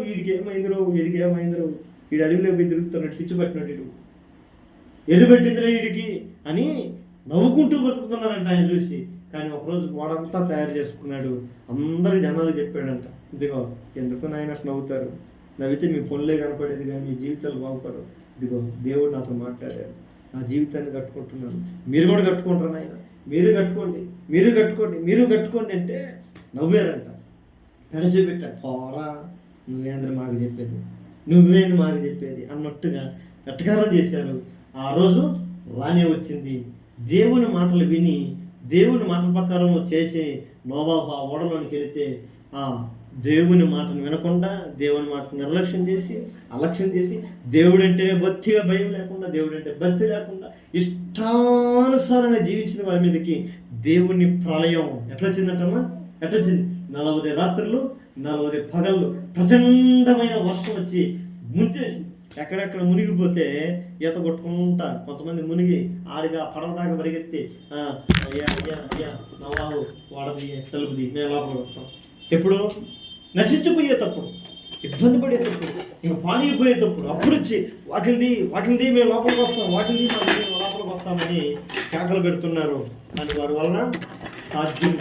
వీడికి ఏమైందిరో, వీడి అడవిలో పోయి తిరుగుతున్నట్టు, పిచ్చి పట్టినట్టు, ఎరుపెట్టిందిరా వీడికి అని నవ్వుకుంటూ బతుకుతున్నారంట ఆయన చూసి. కానీ ఒకరోజు వాడంతా తయారు చేసుకున్నాడు, అందరూ జనాలు చెప్పాడంట, ఇదిగో ఎందుకు నాయన నవ్వుతారు, నవ్వితే మీ పనులే కనపడేది కానీ మీ జీవితాలు బాగుపడవు. ఇదిగో దేవుడు నాతో మాట్లాడారు, నా జీవితాన్ని కట్టుకుంటున్నాను, మీరు కూడా కట్టుకుంటారు నాయన, మీరు కట్టుకోండి అంటే నవ్వారంట. పెడచేపెట్టాడు, పోరా నువ్వేంద్ర మాకు చెప్పేది అన్నట్టుగా వెటకారం చేశారు. ఆ రోజు రానే వచ్చింది. దేవుని మాటలు విని దేవుని మాటల ప్రకారం చేసి నోవాహు ఆ ఓడలోనికి వెళితే ఆ దేవుని మాటను వినకుండా, దేవుని మాటను అలక్ష్యం చేసి దేవుడు అంటే బొత్తిగా భయం లేకుండా, దేవుడు అంటే భక్తి లేకుండా ఇష్టానుసారంగా జీవించిన వారి మీదకి దేవుని ప్రళయం ఎట్లా వచ్చిందంటమ్మా? 40 రాత్రులు 40 పగళ్ళు ప్రచండమైన వర్షం వచ్చి ముంచేసి ఎక్కడెక్కడ మునిగిపోతే ఈత కొట్టుకుంటా కొంతమంది మునిగి ఆడిగా పడవ దాకా పరిగెత్తి అయ్యా నవాహు వాడది తలుపుది మేము లోపల వస్తాం. ఎప్పుడు? నశించిపోయేటప్పుడు, ఇబ్బంది పడేటప్పుడు, ఇంకా పాలిగిపోయేటప్పుడు అప్పుడు వచ్చి వాటిని మేము లోపలికి వస్తాం, లోపలికి వస్తామని కేకలు పెడుతున్నారు. కానీ వారి వలన సాధ్యం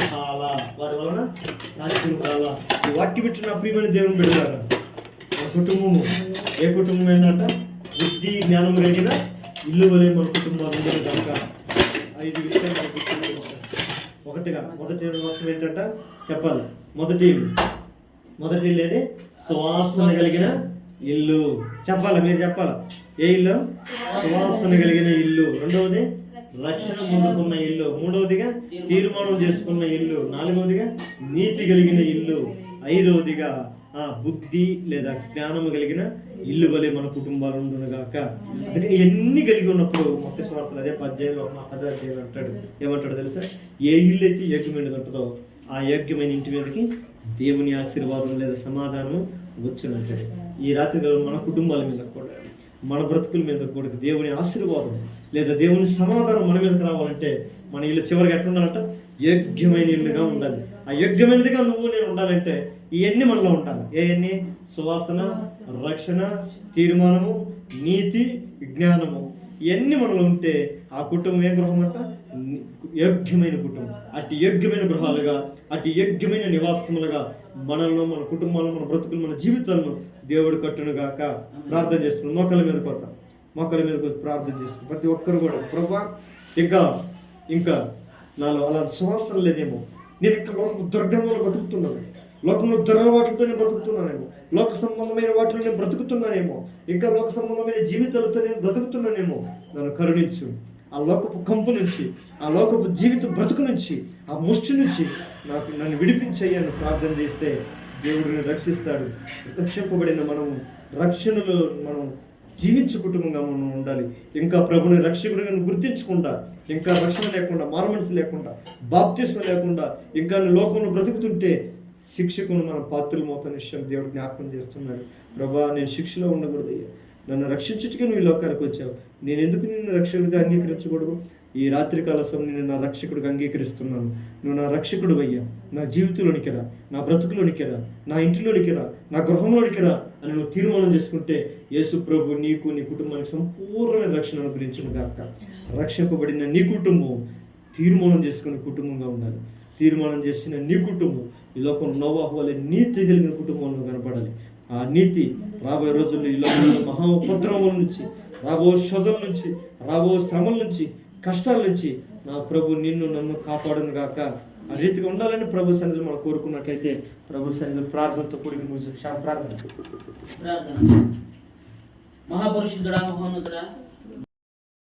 కాలా. ఈ వాక్యం పెట్టిన ప్రియమైన దేవుని పెడతారు. మన కుటుంబము ఏ కుటుంబం ఏంటంట? బుద్ధి జ్ఞానం కలిగిన ఇల్లు వలె మన కుటుంబాలు ఉండేది కనుక 5 విషయాలు మన కుటుంబంలో ఉంటాయి. మొదటి వర్షం ఏంటంట చెప్పాలి. మొదటి ఇల్లేది సువాసన కలిగిన ఇల్లు. మీరు చెప్పాలా? ఏ ఇల్లు? సువాసన కలిగిన ఇల్లు. రెండవది రక్షణ పొందుకున్న ఇల్లు. మూడవదిగా తీర్మానం చేసుకున్న ఇల్లు. నాలుగవదిగా నీతి కలిగిన ఇల్లు. ఐదవదిగా బుద్ధి లేదా జ్ఞానము కలిగిన ఇల్లు వలె మన కుటుంబాలు ఉండునుగాక. అందుకే ఇవన్నీ కలిగి ఉన్నప్పుడు మత్తయి సువార్తలో అదే 10 అధ్యాయం అంటాడు. ఏమంటాడు తెలుసా? ఏ ఇల్లు అయితే యోగ్యమైనది ఉంటుందో ఆ యోగ్యమైన ఇంటి మీదకి దేవుని ఆశీర్వాదం లేదా సమాధానం వచ్చునంటాడు. ఈ రాత్రి మన కుటుంబాల మీద కూడా, మన బ్రతుకుల మీద కూడా దేవుని ఆశీర్వాదం లేదా దేవుని సమాధానం మన మీదకి రావాలంటే మన ఇల్లు చివరికి ఎట్లా ఉండాలంట? యోగ్యమైన ఇల్లుగా ఉండాలి. ఆ యోగ్యమైనదిగా నువ్వు నేను ఉండాలంటే ఇవన్నీ మనలో ఉండాలి. ఏవన్నీ? సువాసన, రక్షణ, తీర్మానము, నీతి, జ్ఞానము ఇవన్నీ మనలో ఉంటే ఆ కుటుంబం ఏ గృహం అంట? యోగ్యమైన కుటుంబం. అటు యోగ్యమైన గృహాలుగా, అటు యోగ్యమైన నివాసములుగా మనల్ని, మన కుటుంబాలను, మన బ్రతుకులు, మన జీవితాలను దేవుడు కట్టునుగాక ప్రార్థన చేస్తున్నాం. మొక్కల మీదకి వస్తాం, మొక్కల మీదకి వచ్చి ప్రార్థన చేస్తున్నాం. ప్రతి ఒక్కరు కూడా ప్రభా ఇంకా నాలో అలా సంవత్సరం లేదేమో, నేను ఇంకా లోకపు దుర్గంలో బతుకుతున్నాను, లోకంలో దురలవాట్లతో నేను బ్రతుకుతున్నానేమో, లోక సంబంధమైన వాటిలో నేను బ్రతుకుతున్నానేమో, ఇంకా లోక సంబంధమైన జీవితాలతో నేను బ్రతుకుతున్నానేమో, నన్ను కరుణించు. ఆ లోకపు కంపు నుంచి, ఆ లోకపు జీవిత బ్రతుకు నుంచి, ఆ ముష్టి నుంచి నన్ను విడిపించయ్యాను ప్రార్థన చేస్తే దేవుడిని రక్షిస్తాడు. రక్షింపబడిన రక్షణలో మనం జీవించే కుటుంబంగా మనం ఉండాలి. ఇంకా ప్రభుని రక్షకుడిగా గుర్తించకుండా, ఇంకా రక్షణ లేకుండా, మారుమనసు లేకుండా, బాప్తిస్మ లేకుండా ఇంకా లోకంలో బ్రతుకుతుంటే శిక్షకును మనం పాత్రలు మోతాను విషయం దేవుడు జ్ఞాపకం చేస్తున్నాడు. ప్రభా, నేను శిక్షలో ఉండకూడదయ్యా, నన్ను రక్షించుటకే నువ్వు ఈ లోకానికి వచ్చావు, నేను ఎందుకు నిన్ను రక్షకుడిగా అంగీకరించకూడదు? ఈ రాత్రికాల సమయం నేను నా రక్షకుడిగా అంగీకరిస్తున్నాను. నువ్వు నా రక్షకుడు అయ్యా, నా జీవితంలోనికి రా, నా బ్రతుకులోనికి రా, నా ఇంటిలోనికి రా, నా గృహంలోనికి రా అని నువ్వు తీర్మానం చేసుకుంటే యేసు ప్రభు నీకు, నీ కుటుంబానికి సంపూర్ణమైన రక్షణ అనుగ్రహించును గాక. రక్షింపబడిన నీ కుటుంబం తీర్మానం చేసుకునే కుటుంబంగా ఉండాలి. తీర్మానం చేసిన నీ కుటుంబం ఈ లోకం నోవాహు వలె నీతి కలిగిన కుటుంబంలో కనపడాలి. ఆ నీతి రాబోయే రోజుల్లో ఈ లోకంలో మహా ఉపద్రవం నుంచి, రాబో శోధం నుంచి, రాబో శ్రమల నుంచి, కష్టాల నుంచి నా ప్రభు నిన్ను నన్ను కాపాడును గాక. ఆ రీతిగా ఉండాలని ప్రభు సన్నిధిలో మనం కోరుకున్నట్లయితే ప్రభు సన్నిధిలో ప్రార్థనతో కూడిన ప్రార్థన. మహాపరిశుద్ధుడా, మహోన్నతుడా,